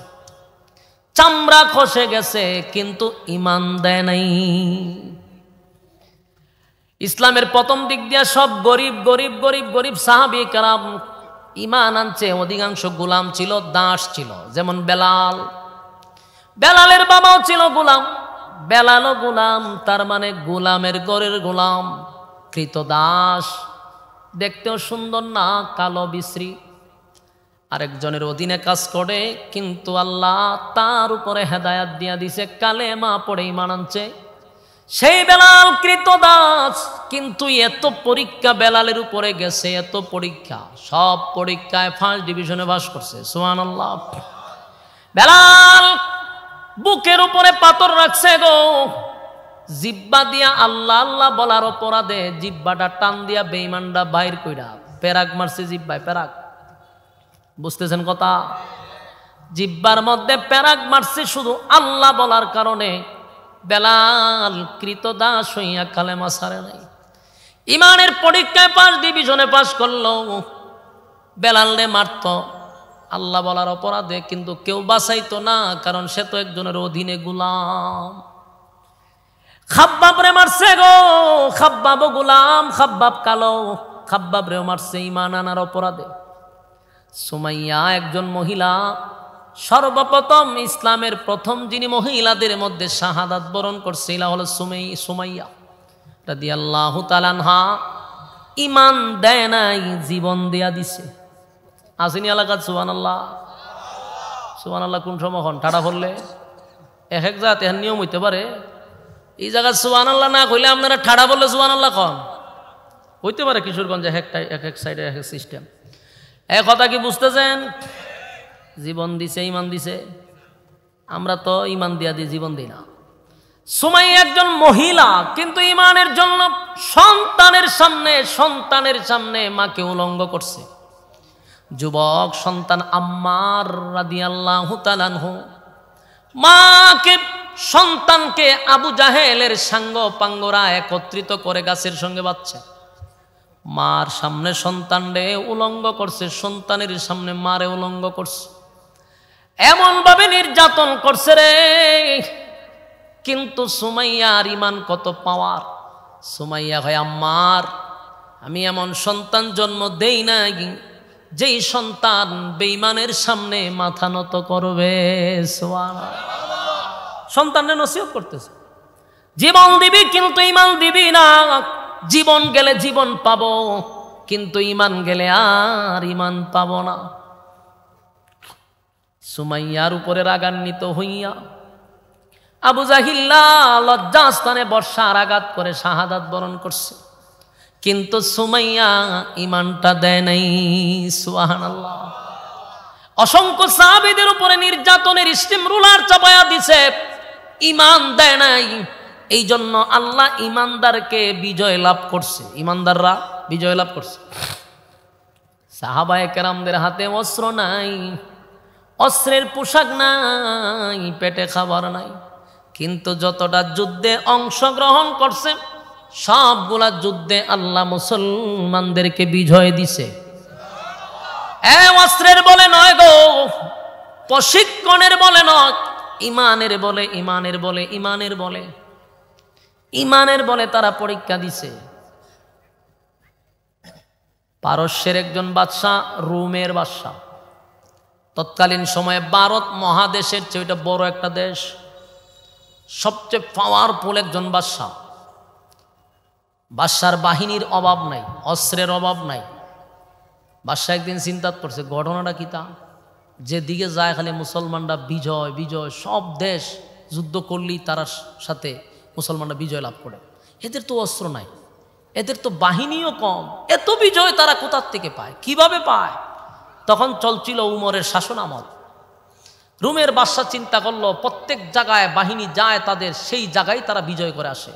চামড়া খসে গেছে, কিন্তু ঈমান দেয় নাই। ইসলামের প্রথম দিক দিয়া সব গরিব গরিব গরিব গরিব সাহাবী কেরাম ঈমান আনছে। অধিকাংশ গোলাম ছিল, দাস ছিল। যেমন বেলাল, বেলালের বাবাও ছিল গোলাম, বেলালও গোলাম, তার মানে গোলামের ঘরের গোলাম, কৃতদাস। দেখতেও সুন্দর না, কালো বিশ্রী, আরেকজনের অধীনে কাজ করে, কিন্তু আল্লাহ তার উপরে হেদায়াত দিয়া দিছে। কালেমা পড়ে ঈমান আনছে, সেই বেলাল কৃতদাস, কিন্তু এত পরীক্ষা বেলালের উপরে গেছে, এত পরীক্ষা, সব পরীক্ষায় ফার্স্ট ডিভিশনে পাস করছে। সুবহানাল্লাহ। বেলাল বুকের উপরে পাথর রাখছে গো, জিব্বা দিয়া আল্লাহ আল্লাহ বলার অপরাধে জিব্বাটা টান দিয়া বেঈমানটা বাইর কইরা পেরাক মারছে জিব্বায়। পেরাক, বুঝতেছেন কথা? জিব্বার মধ্যে পেরাক মারছে শুধু আল্লাহ বলার কারণে। বেলাল কৃতদাস হইয়া কালেমা ছাড়ে নাই। ইমানের পরীক্ষায় ফার্স্ট ডিভিশনে পাস করলো। বেলালরে মারত আল্লাহ বলার অপরাধে, কিন্তু কেউ বাঁচাইতো না, কারণ সে তো একজনের অধীনে গোলাম। খাব্বাব রে মারছে গো, খাব্বাবও গোলাম, খাব্বাব কালো, খাব্বাব রেও মারছে ইমান আনার অপরাধে। সুমাইয়া একজন মহিলা, সর্বপ্রথম ইসলামের প্রথম যিনি মহিলাদের মধ্যে শাহাদাত বরণ করছে হলো সুমাইয়া রাদিয়াল্লাহু তাআলা আনহা। ইমান দেয় নাই, জীবন দেয়া দিছে। আসেনি এলাকাত সুবহানাল্লাহ? সুবহানাল্লাহ কোন সময় হন ঠাড়া পড়লে এক এক জাত এর নিয়ম হইতে পারে। এই জায়গায় সুবহানাল্লাহ না কইলে আপনারা ঠাড়া বললে সুবহানাল্লাহ কন হইতে পারে। কিশোরগঞ্জে এক এক সাইডে এক এক সিস্টেম। এক কথা কি বুঝতেছেন? জীবন দিছে, ইমান দিছে। আমরা তো ইমান দিয়া দিয়ে জীবন দিই না। সুমাইয়া একজন মহিলা, কিন্তু ইমানের জন্য সন্তানের সামনে মাকে উলঙ্গ করছে। যুবক সন্তান আম্মার রাদিয়াল্লাহু তাআলা আনহু সন্তানকে আবু জাহেলের সাঙ্গ পাঙ্গরা একত্রিত করে গাছের সঙ্গে বাঁধছে। মার সামনে সন্তানরে উলঙ্গ করছে, সন্তানের সামনে মারে উলঙ্গ করছে। এমন ভাবে নির্যাতন করছে রে। কিন্তু সুমাইয়ার ইমান কত পাওয়ার! সুমাইয়া হয় আম্মার, আমি এমন সন্তান জন্ম দেই না যেই সন্তান বেঈমানের সামনে মাথা নত করবে। সন্তানের নসিহত করতেছে, জীবন দিবি কিন্তু ইমান দিবি না। জীবন গেলে জীবন পাবো, কিন্তু ইমান গেলে আর ইমান পাবো না। সুমাইয়ার উপরে রাগান্বিত হইয়া আবু জাহিল্লা লজ্জাস্থানে বর্ষার আঘাত করে শাহাদাত বরণ করছে, কিন্তু সুমাইয়া ইমানটা দেয় নাই। সুবহানাল্লাহ। অসংখ্য সাহাবীদের উপরে নির্যাতনের স্টিম রুলার চাপায়া দিছে, ইমান দেয় নাই। এই জন্য আল্লাহ ইমানদারকে বিজয় লাভ করছে, ইমানদাররা বিজয় লাভ করছে। সাহাবায়ে কেরামদের হাতে অস্ত্র নাই, অস্ত্রের পোশাক নাই, পেটে খাবার নাই, কিন্তু যতটা যুদ্ধে অংশগ্রহণ করছে সবগুলা যুদ্ধে আল্লাহ মুসলমানদেরকে বিজয় দিছে। অস্ত্রের বলে নয় গো, প্রশিক্ষণের বলে নয়, ইমানের বলে, ইমানের বলে, ইমানের বলে, ইমানের বলে তারা পরীক্ষা দিছে। পারস্যের একজন বাদশাহ, রোমের বাদশাহ, তৎকালীন সময়ে ভারত মহাদেশের চেয়ে ওইটা বড় একটা দেশ, সবচেয়ে পাওয়ারফুল একজন বাদশাহ। বাদশার বাহিনীর অভাব নাই, অস্ত্রের অভাব নাই। বাদশাহ একদিন চিন্তা করছে ঘটনাটা কি, তা যেদিকে যায় খালি মুসলমানরা বিজয় বিজয়, সব দেশ যুদ্ধ করলেই তার সাথে মুসলমানরা বিজয় লাভ করে। এদের তো অস্ত্র নাই, এদের তো বাহিনীও কম, এত বিজয় তারা কোথার থেকে পায়, কিভাবে পায়? তখন চলছিল উমরের শাসন আমল। রোমের বাদশা চিন্তা করলো প্রত্যেক জায়গায় বাহিনী যায় তাদের, সেই জায়গায় তারা বিজয় করে আসে।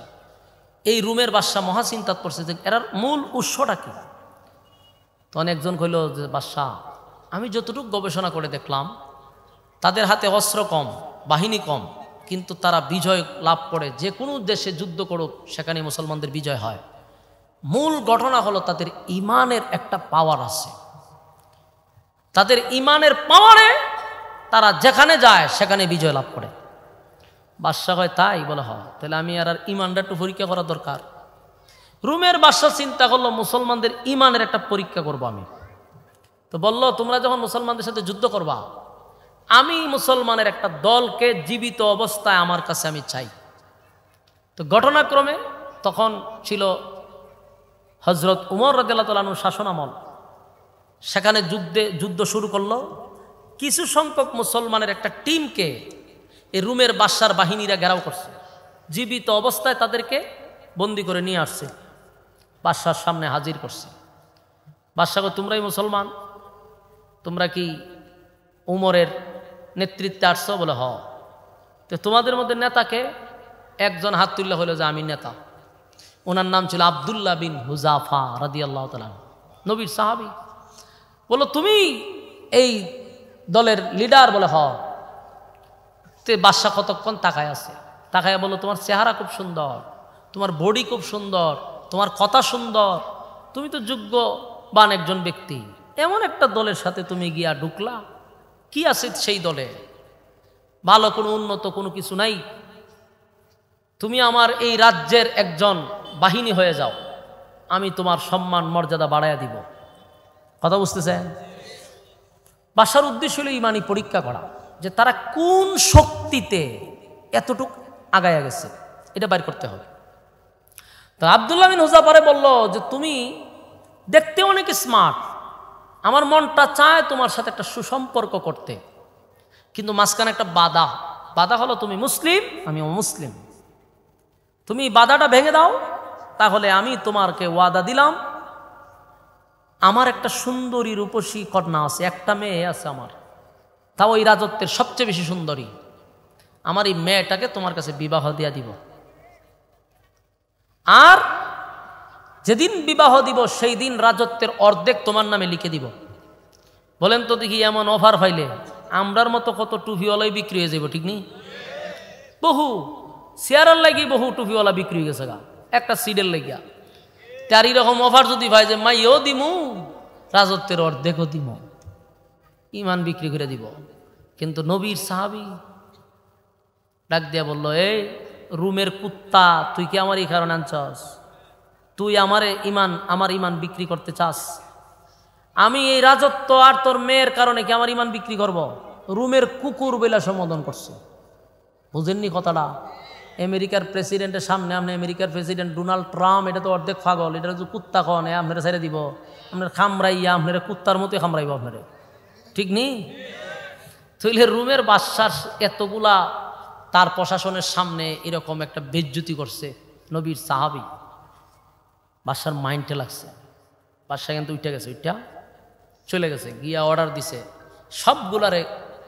এই রোমের বাদশা মহা চিন্তা করছে যে এর মূল উৎসটা কি। তখন একজন কইল যে বাদশা, আমি যতটুকু গবেষণা করে দেখলাম তাদের হাতে অস্ত্র কম, বাহিনী কম, কিন্তু তারা বিজয় লাভ করে। যে কোনো দেশে যুদ্ধ করুক সেখানে মুসলমানদের বিজয় হয়। মূল ঘটনা হলো তাদের ইমানের একটা পাওয়ার আছে। তাদের ইমানের পাওয়ারে তারা যেখানে যায় সেখানে বিজয় লাভ করে। বাদশা হয় তাই বলে, হয় তাহলে আমি আর ইমানটা একটু পরীক্ষা করা দরকার। রোমের বাদশা চিন্তা করলো মুসলমানদের ইমানের একটা পরীক্ষা করবো আমি। তো বলল, তোমরা যখন মুসলমানদের সাথে যুদ্ধ করবা, আমি মুসলমানের একটা দলকে জীবিত অবস্থায় আমার কাছে আমি চাই। তো ঘটনাক্রমে তখন ছিল হজরত উমর রাদিয়াল্লাহু তাআলা আনহুর শাসন আমল। সেখানে যুদ্ধ শুরু করলো। কিছু সংখ্যক মুসলমানের একটা টিমকে এই রোমের বাদশার বাহিনীরা ঘেরাও করছে। জীবিত অবস্থায় তাদেরকে বন্দি করে নিয়ে আসছে, বাদশার সামনে হাজির করছে। বাদশাকে, তোমরাই মুসলমান, তোমরা কি উমরের নেতৃত্বে আসছো? বলে হ। তো তোমাদের মধ্যে নেতাকে? একজন হাত তুললে হলো যে আমি নেতা। ওনার নাম ছিল আব্দুল্লাহ বিন হুজাফা রাদিয়াল্লাহু তাআলা, নবীর সাহাবী। বলো তুমি এই দলের লিডার? বলে হ। তে বাদশা কতক্ষণ তাকায় আছে, তাকায় বলো তোমার চেহারা খুব সুন্দর, তোমার বডি খুব সুন্দর, তোমার কথা সুন্দর, তুমি তো যোগ্যবান একজন ব্যক্তি, এমন একটা দলের সাথে তুমি গিয়া ঢুকলা, কি আছে সেই দলে? ভালো কোনো উন্নত কোনো কিছু নাই। তুমি আমার এই রাজ্যের একজন বাহিনী হয়ে যাও, আমি তোমার সম্মান মর্যাদা বাড়াইয়া দিব। কথা বুঝতেছেন? বাদশার উদ্দেশ্য হলো ইমানি পরীক্ষা করা, যে তারা কোন শক্তিতে এতটুক আগায়া গেছে, এটা বাইর করতে হবে। তা আব্দুল্লাহ বিন হুজাফারে বলল যে তুমি দেখতে অনেক স্মার্ট, আমার মনটা চায় তোমার সাথে একটা সুসম্পর্ক করতে, কিন্তু মাঝখানে একটা বাধা হলো তুমি মুসলিম, আমি অমুসলিম। তুমি বাধাটা ভেঙে দাও, তাহলে আমি তোমাকে ওয়াদা দিলাম, আমার একটা সুন্দরী রূপসী কন্যা আছে, একটা মেয়ে আছে আমার, তাও ওই রাজত্বের সবচেয়ে বেশি সুন্দরী, আমার এই মেয়েটাকে তোমার কাছে বিবাহ দিয়া দিব, আর যেদিন বিবাহ দিব সেই দিন রাজত্বের অর্ধেক তোমার নামে লিখে দিব। বলেন তো দেখি, এমন অফার পাইলে আমরার মতো কত টুপিওয়ালাই বিক্রি হয়ে যাব, ঠিক নেই? বহু চেয়ারের লাগি বহু টুপিওয়ালা বিক্রি হয়ে গেছে গা, একটা সিডের লাগিয়া। তার এরকম অফার যদি ভাই যে মাইও দিমু, রাজত্বের অর্ধেকও দিব, ইমান বিক্রি করে দিব। কিন্তু নবীর সাহাবী ডাক দিয়া বলল, এই রুমের কুত্তা, তুই কি আমার এই কারণে আনছস? তুই আমার ইমান বিক্রি করতে চাস? আমি এই রাজত্ব আর তোর মেয়ের কারণে কি আমার ইমান বিক্রি করব? রুমের কুকুর বলে সম্বোধন করছে। বুঝেননি কথাটা? আমেরিকার প্রেসিডেন্টের সামনে, আপনি আমেরিকার প্রেসিডেন্ট ডোনাল্ড ট্রাম্প, এটা তো অর্ধেক পাগল, এটা যদি কুত্তা কনে আপনারা ছেড়ে দিব, আপনার খামরাইয়া আপনারা কুত্তার মতোই খামরাইব আপনারা, ঠিক নেই? তাইলে রুমের বাদশার এতগুলা তার প্রশাসনের সামনে এরকম একটা বেজ্জতি করছে নবীর সাহাবী, বাদশার মাইন্ডে লাগছে। বাদশা কিন্তু উঠে গেছে, উঠা চলে গেছে, গিয়া অর্ডার দিছে সবগুলারে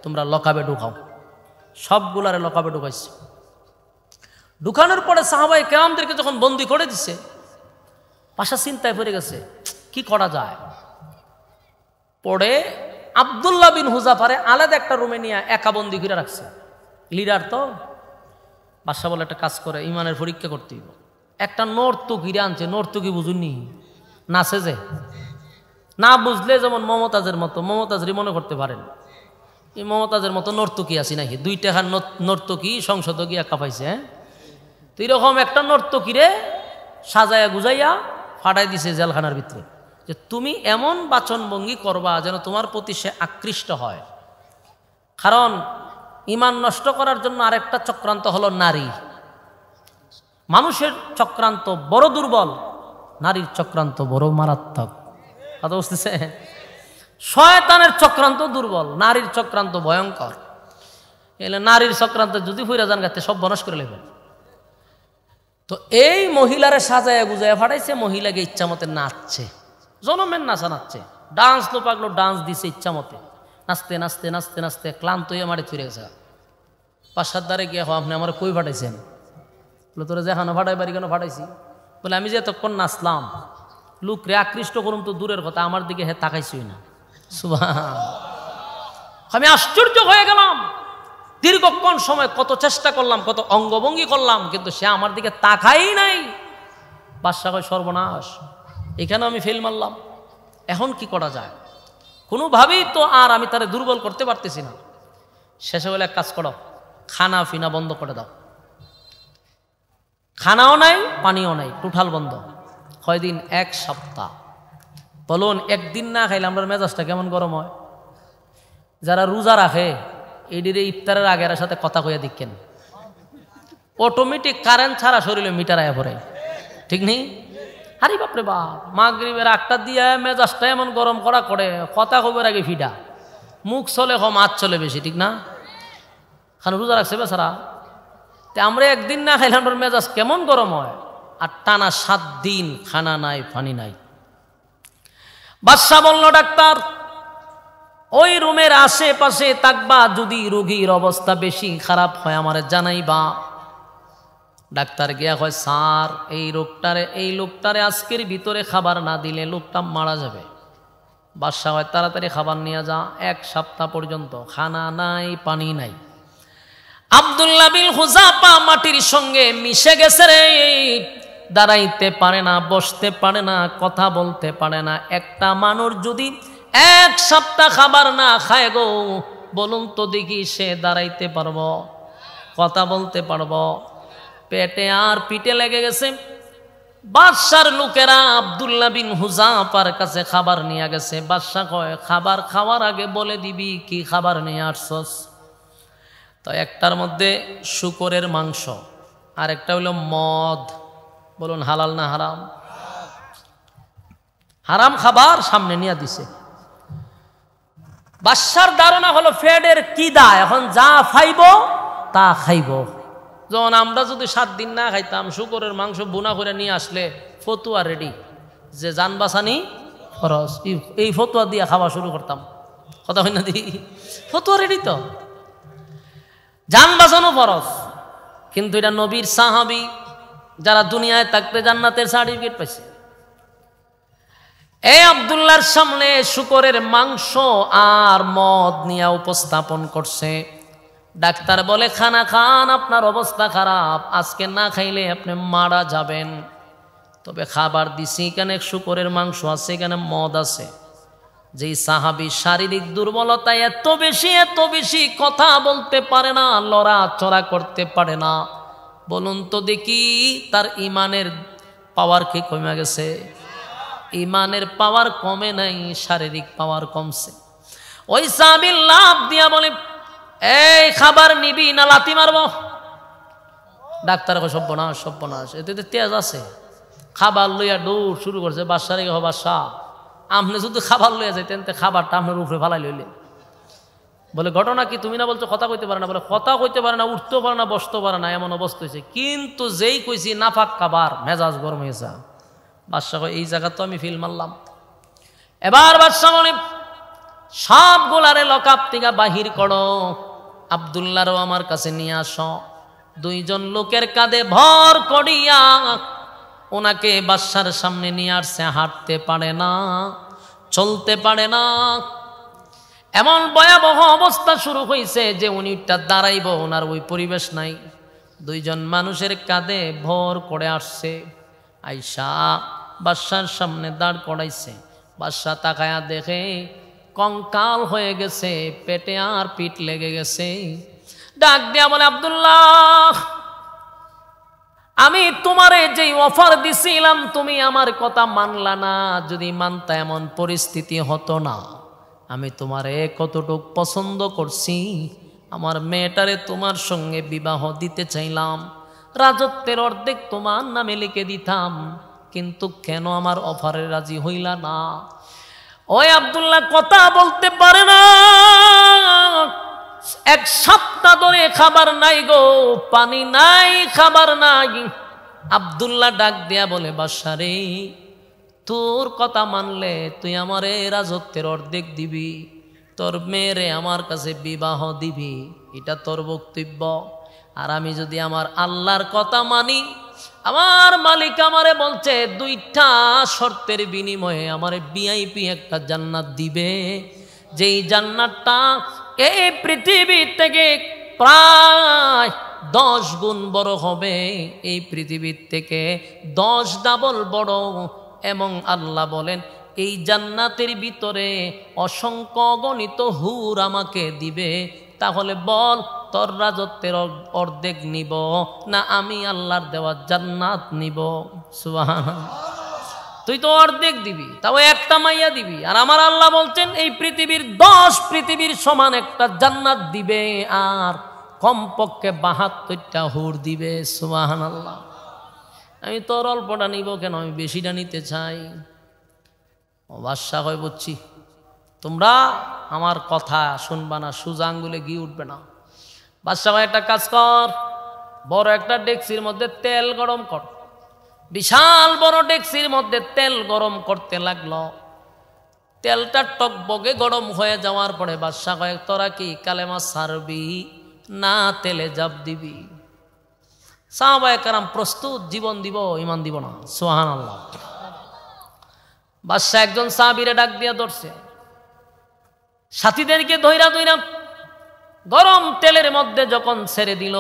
তোমরা লকাবে ঢুকাও, সবগুলারে লকাবে ঢুকাইছে। ঢুকানোর পরে সাহাবায়ে কেরামদেরকে যখন বন্দি করে দিছে, বাদশা চিন্তায় পড়ে গেছে কি করা যায়। পরে আব্দুল্লাহ বিন হুজাফারে আলাদা একটা রুমে নিয়ে একা বন্দি করে রাখছে, লিডার তো। বাদশা বলে একটা কাজ করে, ইমানের পরীক্ষা করতে হইব। একটা নর্তকীরে আনছে, নর্তকী বুঝুননি, নাচে যে, না বুঝলে যেমন মমতাজের মতো, মমতাজেরই মনে করতে পারেন এই মমতাজের মতো নর্তকী আছি নাকি, 2 টাকার নর্তকী সংসদ গিয়া কাঁপাইছে। হ্যাঁ, তো এরকম একটা নর্তকীরে সাজাইয়া গুজাইয়া ফাটাই দিছে জেলখানার ভিতরে, যে তুমি এমন বাচনভঙ্গি করবা যেন তোমার প্রতি সে আকৃষ্ট হয়। কারণ ইমান নষ্ট করার জন্য আরেকটা চক্রান্ত হলো নারী। মানুষের চক্রান্ত বড় দুর্বল, নারীর চক্রান্ত বড় মারাত্মক। কথা বুঝতেছে? শয়তানের চক্রান্ত দুর্বল, নারীর চক্রান্ত ভয়ঙ্কর। এলে নারীর চক্রান্ত যদি ফুইরা যান গাতে সব বনস করে নেবেন। তো এই মহিলারে সাজায় গুজায় ফাটাইছে, মহিলাকে ইচ্ছা মতে নাচছে, জনমের নাচা নাচছে, ডান্স তো পাগলো ডান্স দিছে ইচ্ছা মতে, নাচতে নাচতে নাচতে নাচতে ক্লান্ত হয়ে মারে ফিরে গেছে। পাশার দ্বারে গিয়ে আপনি আমার কই ফাটাইছেন? বলে তোরা যেখানে ফাটাই বাড়ি কেন ফাটাইছি? বলে আমি যে এতক্ষণ নাচলাম, লোকরে আকৃষ্ট করুন তো দূরের কথা, আমার দিকে হে তাকাইছই না। সুবহান, আমি আশ্চর্য হয়ে গেলাম। দীর্ঘক্ষণ সময় কত চেষ্টা করলাম, কত অঙ্গভঙ্গি করলাম, কিন্তু সে আমার দিকে তাকাই নাই। বাদশা কয় সর্বনাশ, এখানে আমি ফেল মারলাম, এখন কি করা যায়? কোনোভাবেই তো আর আমি তারে দুর্বল করতে পারতেছি না। শেষে বলে এক কাজ করো, খানা ফিনা বন্ধ করে দাও, খানাও নাই পানিও নাই, টোটাল বন্ধ। কয়দিন? 1 সপ্তাহ। বলুন, একদিন না খাইলে আমরা মেজাজটা কেমন গরম হয়? যারা রোজা রাখে এদিকে ইফতারের আগে এর সাথে কথা কইয়া দেখেন, অটোমেটিক কারেন্ট ছাড়া শরীরে মিটার আয়া পড়ে, ঠিক নেই? আরে বাপরে বাপ, মাগরিবের 8টা দিয়ে মেজাজটা এমন গরম করা করে, কথা কবের আগে ফিডা, মুখ চলে কম হাত চলে বেশি, ঠিক না? খান রোজা রাখছে বেচারা, তে আমরা একদিন না খাইলে আমার মেজাজ কেমন গরম হয়, আর টানা 7 দিন খানা নাই পানি নাই। বাদশা বলল, ডাক্তার ওই রুমের আশেপাশে থাকবা, যদি রোগীর অবস্থা বেশি খারাপ হয় আমারে জানাইবা। ডাক্তার গিয়া কয়, স্যার এই লোকটারে আজকের ভিতরে খাবার না দিলে লোকটা মারা যাবে। বাদশা হয়, তাড়াতাড়ি খাবার নিয়ে যা। 1 সপ্তাহ পর্যন্ত খানা নাই পানি নাই। আব্দুল্লাহ বিন হুযাফা মাটির সঙ্গে মিশে গেছে রে, দাঁড়াইতে পারে না, বসতে পারে না, কথা বলতে পারে না। একটা মানুষ যদি 1 সপ্তাহ খাবার না খায় গো, বলুন তো দেখি সে দাঁড়াইতে পারবো, কথা বলতে পারবো? পেটে আর পিঠে লেগে গেছে। বাদশার লোকেরা আব্দুল্লাহ বিন হুযাফার কাছে খাবার নিয়ে গেছে। বাদশা কয়, খাবার খাওয়ার আগে বলে দিবি কি খাবার নিয়ে আসছস। তো একটার মধ্যে শূকরের মাংস, আর একটা হইল মদ। বলুন হালাল না হারাম? হারাম খাবার সামনে নিয়ে দিছে। বাদশার ধারণা হলো ফেডের কি দা, এখন যা খাইব তা খাইব। যখন আমরা যদি 7 দিন না খাইতাম, শূকরের মাংস বুনা করে নিয়ে আসলে ফতুয়া রেডি যে জান বাঁচানি ফরজ, এই ফতুয়া দিয়ে খাওয়া শুরু করতাম। কথা হয় না দি? ফতুয়া রেডি তো, জান বাঁচানো ফরজ। কিন্তু এটা নবীর সাহাবী যারা দুনিয়ায় থাকতে জান্নাতের সার্টিফিকেট পাইছে। এই আব্দুল্লাহর সামনে শূকরের মাংস আর মদ নিয়ে উপস্থাপন করছে। ডাক্তার বলে, খানা খান, আপনার অবস্থা খারাপ, আজকে না খাইলে আপনি মারা যাবেন। তবে খাবার দিছি, এখানে শূকরের মাংস আছে, এখানে মদ আছে। যেই সাহাবী শারীরিক দুর্বলতা এত বেশি কথা বলতে পারে না, লড়াচড়া করতে পারে না, বলুন তো দেখি তার ইমানের পাওয়ার কি কমে গেছে? ইমানের পাওয়ার কমে নাই, শারীরিক পাওয়ার কমছে। ওই সাহাবী লাফ দিয়া বলে, এই খাবার নিবি না লাথি মারবো? ডাক্তার সর্বনাশ, এতে তেজ আছে। খাবার লইয়া দৌড় শুরু করছে। বাদশারে বাদশা, আপনি যদি খাবার লইয়া যাইতেন খাবারটা আপনার উপরে ফালাই লইলে। বলে, ঘটনা কি? তুমি না বলছো কথা কইতে পারে না? বলে, কথা কইতে পারে না, উঠতেও পারে না, বসতেও পারে না, এমন অবস্থা হয়েছে। কিন্তু যেই কইছি নাফাক খাবার, মেজাজ গরম হয়েছে। বাদশা কয়, এই জায়গা তো আমি ফিল মারলাম। এবার বাদশা বলে, সবগুলারে লকআপ থেকে বাহির করো, আব্দুল্লাহরও আমার কাছে নিয়ে আসো। 2 জন লোকের কাঁধে ভর করিয়া ওনাকে বাদশার সামনে নিয়ে আসছে। হাঁটতে পারে না, চলতে পারে না, এমন ভয়াবহ অবস্থা শুরু হয়েছে যে উনিটা দাঁড়াইব ওনার ওই পরিবেশ নাই। 2 জন মানুষের কাঁধে ভর করে আসছে। আইসা বাদশার সামনে দাঁড় করাইছে। বাদশা তাকায়া দেখে কঙ্কাল হয়ে গেছে, পেটে আর পিঠ লেগে গেছে। ডাক দিয়া বলে, আব্দুল্লাহ, আমি তোমারে যেই অফার দিছিলাম তুমি আমার কথা মানলা না। যদি মানতা এমন পরিস্থিতি হতো না। আমি তোমারে কতটুক পছন্দ করছি, আমার মেয়েটারে তোমার সঙ্গে বিবাহ দিতে চাইলাম, রাজত্বের অর্ধেক তোমার নামে লিখে দিতাম, কিন্তু কেন আমার অফারে রাজি হইলা না? ওই আব্দুল্লাহ কথা বলতে পারে না। 1 সপ্তাহ ধরে খাবার নাই গো, পানি নাই, খাবার নাই। আব্দুল্লাহ ডাক দিয়া বলে, বাদশা রে, তোর কথা মানলে তুই আমারে রাজত্বের অর্ধেক দিবি, তোর মেয়েরে আমার কাছে বিবাহ দিবি, এটা তোর বক্তব্য। আর আমি যদি আমার আল্লাহর কথা মানি, আমার মালিক আমারে বলছে 2টা শর্তের বিনিময়ে আমারে ভিআইপি একটা জান্নাত দিবে, যেই জান্নাতটা এই পৃথিবী থেকে প্রায় 10 গুণ বড় হবে, এই পৃথিবীর থেকে 10 ডাবল বড়। এবং আল্লাহ বলেন, এই জান্নাতের ভিতরে অসংখ্য গণিত হুর আমাকে দিবে। তাহলে বল, তোর রাজত্বের অর্ধেক নিব না আমি আল্লাহর দেওয়া জান্নাত নিব? সুবহানাল্লাহ। তুই তো অর্ধেক দিবি, তাও একটা মাইয়া দিবি। আর আমার আল্লাহ বলছেন এই পৃথিবীর 10 পৃথিবীর সমান একটা জান্নাত দিবে, আর কমপক্ষে 72টা হুর দিবে। সুবহানাল্লাহ। আমি তোর অল্পটা নিব কেন, আমি বেশিটা নিতে চাই। বাদশা হয়, বুঝছি, তোমরা আমার কথা শুনবা না, সোজা আঙ্গুলে ঘি উঠবে না। বাদশা হয়, একটা কাজ কর, বড় একটা ডেকচির মধ্যে তেল গরম কর। বিশাল বড় ডেকচির মধ্যে তেল গরম করতে লাগলো। তেলটা টকবগে গরম হয়ে যাওয়ার পরে বাদশা কয়, তোরা কি কালেমা ছাড়বি না তেলে জাপ দিবি? সাহাবায়ে কেরাম প্রস্তুত, জীবন দিব ইমান দিব না। সুবহানাল্লাহ। বাদশা একজন সাহাবীরে ডাক দিয়া ধরছে, সাথীদেরকে ধইরা ধইরা গরম তেলের মধ্যে যখন ছেড়ে দিল,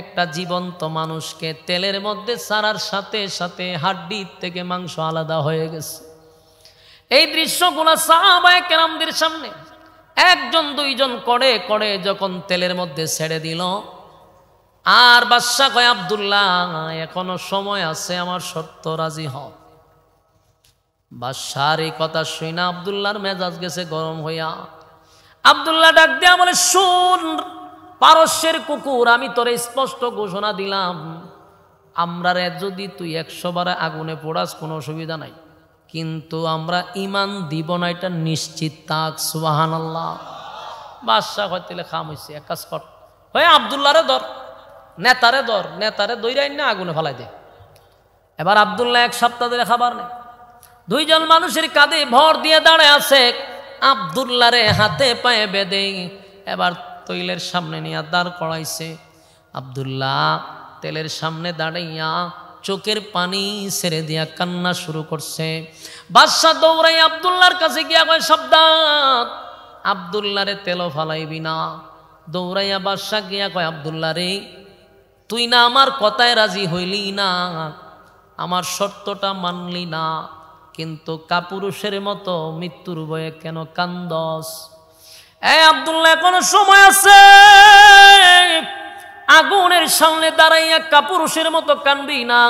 একটা জীবন্ত মানুষকে তেলের মধ্যে ছাড়ার সাথে সাথে হাড্ডি থেকে মাংস আলাদা হয়ে গেছে। এই দৃশ্যগুলো সাহাবায়ে কেরামদের সামনে একজন দুইজন করে করে যখন তেলের মধ্যে ছেড়ে দিল, আর বাদশা কয়, আব্দুল্লাহ এখনো সময় আছে, আমার শর্ত রাজি হও। বাদশার এই কথা শুনে আব্দুল্লাহর মেজাজ গেছে গরম হইয়া। আব্দুল্লাহ ডাক দিয়া বলে, শুন পারস্যের কুকুর, আমি তোরে স্পষ্ট ঘোষণা দিলাম, আমরারে যদি তুই 100 বার আগুনে পোড়াস কোনো অসুবিধা নাই, কিন্তু আমরা ইমান দিব না, এটা নিশ্চিত থাক। সুবহানাল্লাহ। বাদশাহ হইতে খাম হইছে, এক কাজ কর, হয় আব্দুল্লাহরে ধর, নেতারে দইরাই না আগুনে ফেলাই দে। এবার আব্দুল্লাহ 1 সপ্তাহ ধরে খাবার নেই, 2 জন মানুষের কাঁধে ভর দিয়ে দাঁড়ায় আছে। আব্দুল্লাহরে হাতে পায়ে বেঁধে এবার তৈলের সামনে নিয়ে দাঁড় করাইছে। আব্দুল্লাহ তেলের সামনে দাঁড়াইয়া চোখের পানি ছেড়ে দিয়া কান্না শুরু করছে। বাদশা দৌড়াই আব্দুল্লাহর কাছে গিয়া কয়, সাবধান, আব্দুল্লাহরে তেলও ফালাইবি না। দৌড়াইয়া বাদশা গিয়া কয়, আব্দুল্লাহ রে, তুই না আমার কথায় রাজি হইলি না, আমার শর্তটা মানলি না, কিন্তু কাপুরুষের মতো মৃত্যুর ভয়ে কেন কান্দস? এই আব্দুল্লাহ এখনো সময় আছে, আগুনের সামনে দাঁড়াইয়া কাপুরুষের মতো কানবি না।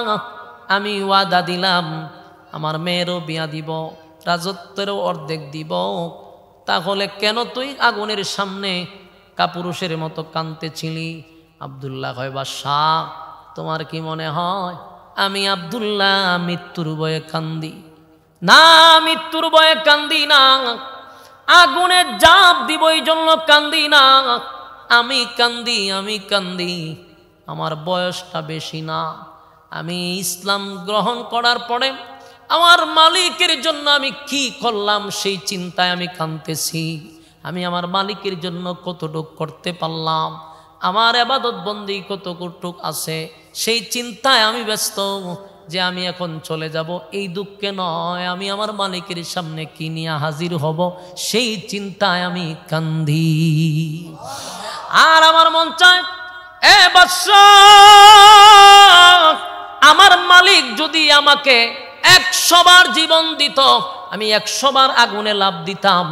আমি ওয়াদা দিলাম আমার মেয়েরও বিয়া দিব, রাজত্বেরও অর্ধেক দিব, তাহলে কেন তুই আগুনের সামনে কাপুরুষের মতো কাঁদতেছিলি? আব্দুল্লাহ কয়, বাদশা তোমার কি মনে হয় আমি আব্দুল্লাহ মৃত্যুর ভয়ে কান্দি? না, মৃত্যুর ভয়ে কান্দি না, আগুনে জাপ দিব এই জন্য কান্দি না। আমি কান্দি আমার বয়সটা বেশি না, আমি ইসলাম গ্রহণ করার পরে আমার মালিকের জন্য আমি কি করলাম সেই চিন্তায় আমি কাঁদতেছি। আমি আমার মালিকের জন্য কতটুক করতে পারলাম, আমার ইবাদত বন্দি কতটুক আছে সেই চিন্তায় আমি ব্যস্ত, যে আমি এখন চলে যাব এই দুঃখে নয়, আমি আমার মালিকের সামনে কি নিয়ে হাজির হব সেই চিন্তায় আমি কান্দি। আর আমার মন চায়, এ বাদশা, আমার মালিক যদি আমাকে 100 বার জীবন দিত, আমি 100 বার আগুনে লাফ দিতাম,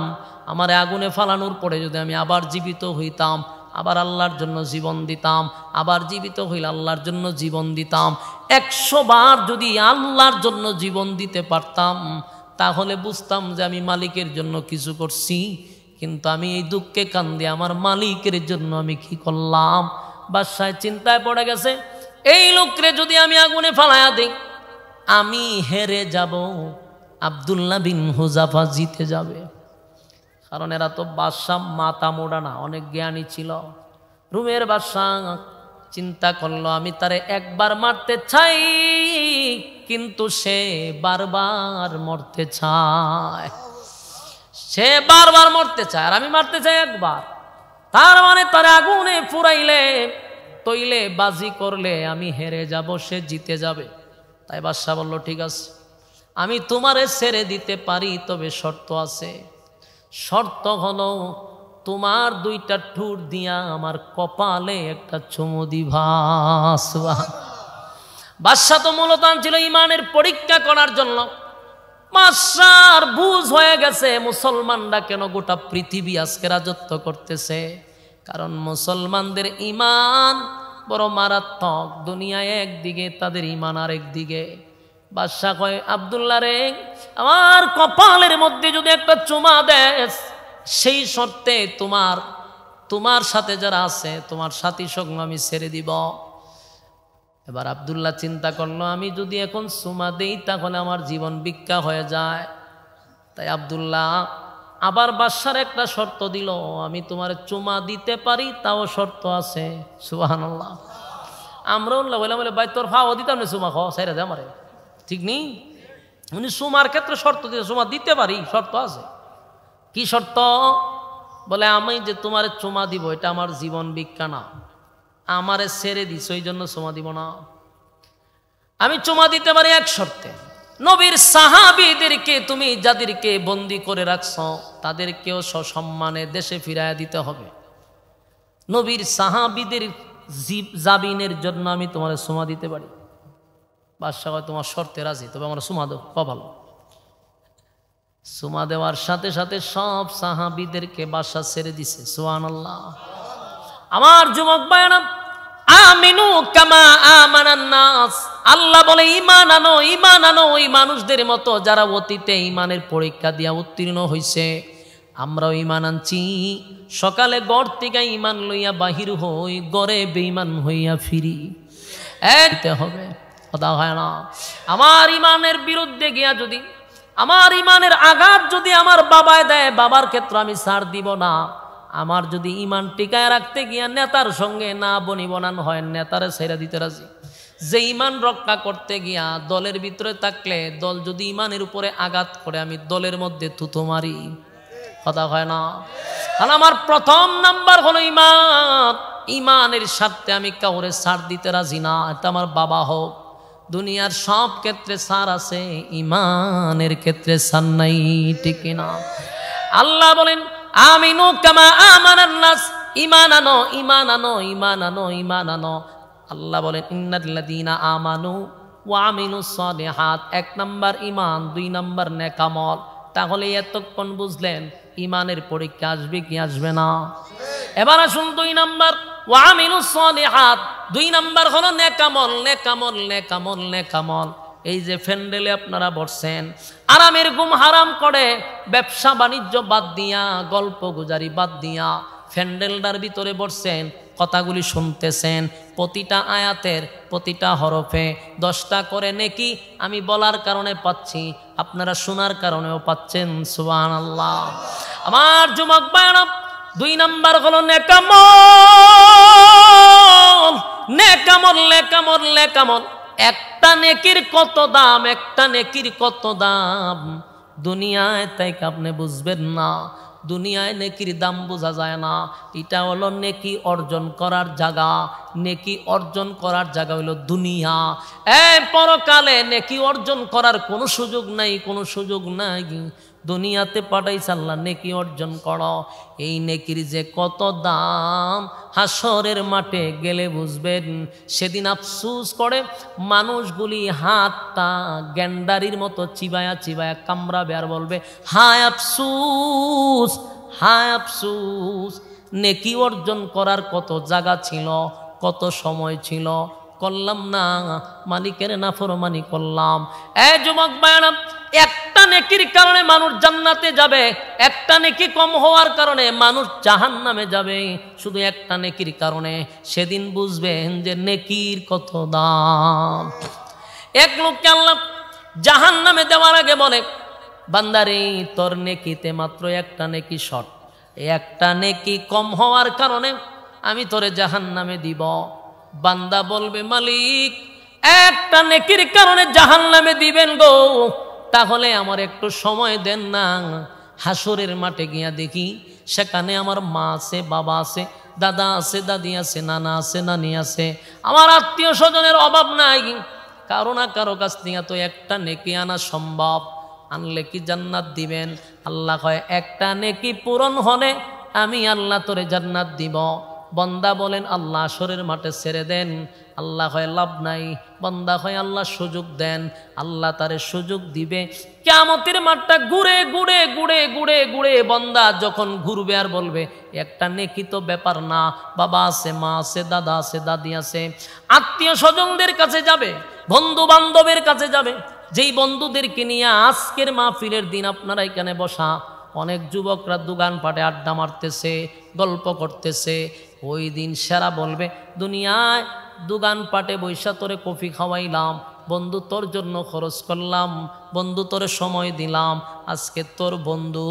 আমার আগুনে ফালানোর পরে যদি আমি আবার জীবিত হইতাম, আবার আল্লাহর জন্য জীবন দিতাম, আবার জীবিত হইলে আল্লাহর জন্য জীবন দিতাম। 100 বার যদি আল্লাহর জন্য জীবন দিতে পারতাম, তাহলে বুঝতাম যে আমি মালিকের জন্য কিছু করছি, কিন্তু আমি এই দুঃখে কান্দি আমার মালিকের জন্য আমি কি করলাম। বাদশা চিন্তায় পড়ে গেছে, এই লোকরে যদি আমি আগুনে ফালাইয়া দিই, আমি হেরে যাব, আব্দুল্লাহ বিন হুযাফা জিতে যাবে। কারণ এরা তো বাদশা মাথা মোড়া না, অনেক জ্ঞানী ছিল। রুমের বাদশা চিন্তা করলো, আমি তারে একবার মারতে চাই, কিন্তু সে বারবার মরতে চায়, সে বারবার মরতে চায়, আর আমি মারতে চাই একবার। তার মানে তারে আগুনে পুরাইলে, তৈলে বাজি করলে আমি হেরে যাব, সে জিতে যাবে। তাই বাদশা বলল, ঠিক আছে, আমি তোমারে ছেড়ে দিতে পারি, তবে শর্ত আছে। শর্ত হলো তোমার 2টা ঠোঁট দিয়া আমার কপালে একটা চুমু দিবা। বাদশা তো মূলত ছিল ইমানের পরীক্ষা করার জন্য। বাদশার বুঝ হয়ে গেছে মুসলমানরা কেন গোটা পৃথিবী আজকে রাজত্ব করতেছে, কারণ মুসলমানদের ইমান বড় মারাত্মক। দুনিয়ায় একদিকে, তাদের ইমান আরেক দিকে। বাদশা কয়, আব্দুল্লাহ রে, আমার কপালের মধ্যে যদি একটা চুমা দেস, সেই শর্তে তোমার সাথে যারা আছে তোমার সাথী সঙ্গ আমি ছেড়ে দিব। এবার আব্দুল্লাহ চিন্তা করলো, আমি যদি এখন চুমা দেই তাহলে আমার জীবন ভিক্ষা হয়ে যায়। তাই আব্দুল্লাহ আবার বাদশার একটা শর্ত দিল, আমি তোমার চুমা দিতে পারি, তাও শর্ত আছে। সুবহানাল্লাহ। আমরা বললাম বলে ভাই তোর ফাও দিতাম না সুমা খাওয়া সাইরা দে আমারে, ঠিক নেই। উনি সুমার ক্ষেত্রে শর্ত দিতে, সুমা দিতে পারি, শর্ত আছে। কি শর্ত? বলে আমি যে তোমার চুমা দিব এটা আমার জীবন ভিক্ষা না, আমারে ছেড়ে দিস ওই জন্য চুমা দিব না। আমি চুমা দিতে পারি এক শর্তে, নবীর সাহাবীদেরকে তুমি যাদেরকে বন্দি করে রাখছ তাদেরকেও সসম্মানে দেশে ফিরাইয়া দিতে হবে। নবীর সাহাবীদের জামিনের জন্য আমি তোমার চুমা দিতে পারি। বাদশা হয় তোমার শর্তে রাজি, তবে আমার চুমা দেব। ভালো। চুমা দেওয়ার সাথে সাথে সব সাহাবীদেরকে বাদশা ছেড়ে দিছে। সুবহানাল্লাহ। আমার যুবক ভাইরা, আমিনু কামা আমানান নাস, আল্লাহ বলে ঈমান আনো, ঈমান আনো ওই মানুষদের মতো যারা অতীতে ঈমানের পরীক্ষা দিয়া উত্তীর্ণ হইছে। আমরাও ঈমান আনছি। সকালে গড় থেকে ঈমান লইয়া বাহির হই, গড়ে বেঈমান হইয়া ফিরি। এতে হবে, কথা হয় না। আমার ঈমানের বিরুদ্ধে গিয়া যদি, আমার ঈমানের আঘাত যদি আমার বাবায় দেয়, বাবার ক্ষেত্রে আমি ছাড় দিব না। আমার যদি ঈমান টিকায় রাখতে গিয়া নেতার সঙ্গে না বনিবনান হয়, নেতারে ছেড়ে দিতে রাজি। যে ঈমান রক্ষা করতে গিয়া দলের ভিতরে থাকলে, দল যদি ঈমানের উপরে আঘাত করে, আমি দলের মধ্যে থুতু মারি। কথা হয় না। কারণ আমার প্রথম নাম্বার হলো ঈমান। ঈমানের স্বার্থে আমি কাউরে ছাড় দিতে রাজি না। এটা আমার বাবা হোক, দুনিয়ার সব ক্ষেত্রে ছাড় আছে, ঈমানের ক্ষেত্রে ছাড় নাই, ঠিক না? আল্লাহ বলেন আমিনু কামা আমানান নাস, ঈমান আনো, ঈমান আনো, ঈমান আনো, ঈমান আনো। আল্লাহ বলেন ইন্নাল্লাযীনা আমানু ওয়া আমিলুস সালিহাত, এক নাম্বার ঈমান, দুই নাম্বার নেক আমল। তাহলে এতক্ষণ বুঝলেন ঈমানের পরীক্ষা আসবে কি আসবে না? এবার আসুন দুই নাম্বার, ওয়া আমিলুস সালিহাত, দুই নাম্বার হলো নেক আমল, নেক আমল, নেক আমল, নেক আমল। এই যে ফ্যান্ডেলে আপনারা বসছেন, আরামের ঘুম হারাম করে, ব্যবসা বাণিজ্য বাদ দিয়া, গল্প গুজারি বাদ দিয়া ফ্যান্ডেলটার ভিতরে বসছেন, কথাগুলি শুনতেছেন, প্রতিটা আয়াতের প্রতিটা হরফে 10টা করে নেকি আমি বলার কারণে পাচ্ছি, আপনারা শোনার কারণেও পাচ্ছেন। সুবহানাল্লাহ। আমার যুবক ভাইরা, দুই নাম্বার হলো নেক আমল, নেক আমল, নেক আমল, নেক আমল। একটা নেকির কত দাম, একটা নেকির কত দাম দুনিয়ায়, তাই আপনি বুঝবেন না। দুনিয়ায় নেকির দাম বোঝা যায় না। এটা হলো নেকি অর্জন করার জায়গা, নেকি অর্জন করার জায়গা হলো দুনিয়া। এই পরকালে নেকি অর্জন করার কোনো সুযোগ নাই, কোনো সুযোগ নাই। দুনিয়াতে পাঠাইছে আল্লাহ নেকি অর্জন করো। এই নেকির যে কত দাম হাসরের মাঠে গেলে বুঝবেন। সেদিন আফসুস করে মানুষগুলি হাতটা গ্যান্ডারির মতো চিবায়া চিবায়া কামড়াবে আর বলবে হায় আফসুস, হায় আফসুস। নেকি অর্জন করার কত জায়গা ছিল, কত সময় ছিল, করলাম না, মালিকের নাফরমানি করলাম। এই যুবক ভাইরা, একটা নেকির কারণে মানুষ জান্নাতে যাবে, একটা নেকি কম হওয়ার কারণে মানুষ জাহান্নামে যাবে। শুধু একটা নেকির কারণে সেদিন বুঝবেন যে নেকির কত দাম। এক লোককে আল্লাহ জাহান্নামে দেওয়ার আগে বলে, বান্দারে তোর নেকিতে মাত্র একটা নেকি শর্ট, একটা নেকি কম হওয়ার কারণে আমি তোরে জাহান্নামে দিব। বান্দা বলবে মালিক একটা নেকির কারণে জাহান্নামে দিবেন গো, তাহলে আমার একটু সময় দেন না। হাসরের মাঠে গিয়া দেখি সেখানে আমার মা আছে, বাবা আছে, দাদা আছে, দাদি আছে, নানা আছে, নানি আছে, আমার আত্মীয় স্বজনের অভাব নাই। কারো না কারো কাছ থেকে তো একটা নেকি আনা সম্ভব, আনলে কি জান্নাত দিবেন? আল্লাহ কয় একটা নেকি পূরণ হলে আমি আল্লাহ তোরে জান্নাত দিব। বন্দা বলেন আল্লাহ হাসরের মাঠে ছেড়ে দেন। আল্লাহ হয় লাভ নাই। বন্দা হয় আল্লাহ সুযোগ দেন, আল্লাহ তারে সুযোগ দিবে। কিয়ামতের মাঠটা ঘুরে ঘুরে ঘুরে ঘুরে ঘুরে বন্দা যখন ঘুরবে আর বলবে একটা নেকি তো ব্যাপার না, বাবা আছে, মা আছে, দাদা আছে, দাদি আছে, আত্মীয় স্বজনদের কাছে যাবে, বন্ধু বান্ধবের কাছে যাবে। যেই বন্ধুদেরকে নিয়ে আজকের মাহফিলের দিন আপনারা এখানে বসা, অনেক যুবকরা দোকানপাটে আড্ডা মারতেছে, গল্প করতেছে, ওই দিন সেরা বলবে দুনিয়ায় দোকানপাটে বৈশা তোরে কফি খাওয়াইলাম, বন্ধু তোর জন্য খরচ করলাম, বন্ধু তোরে সময় দিলাম, আজকে তোর বন্ধু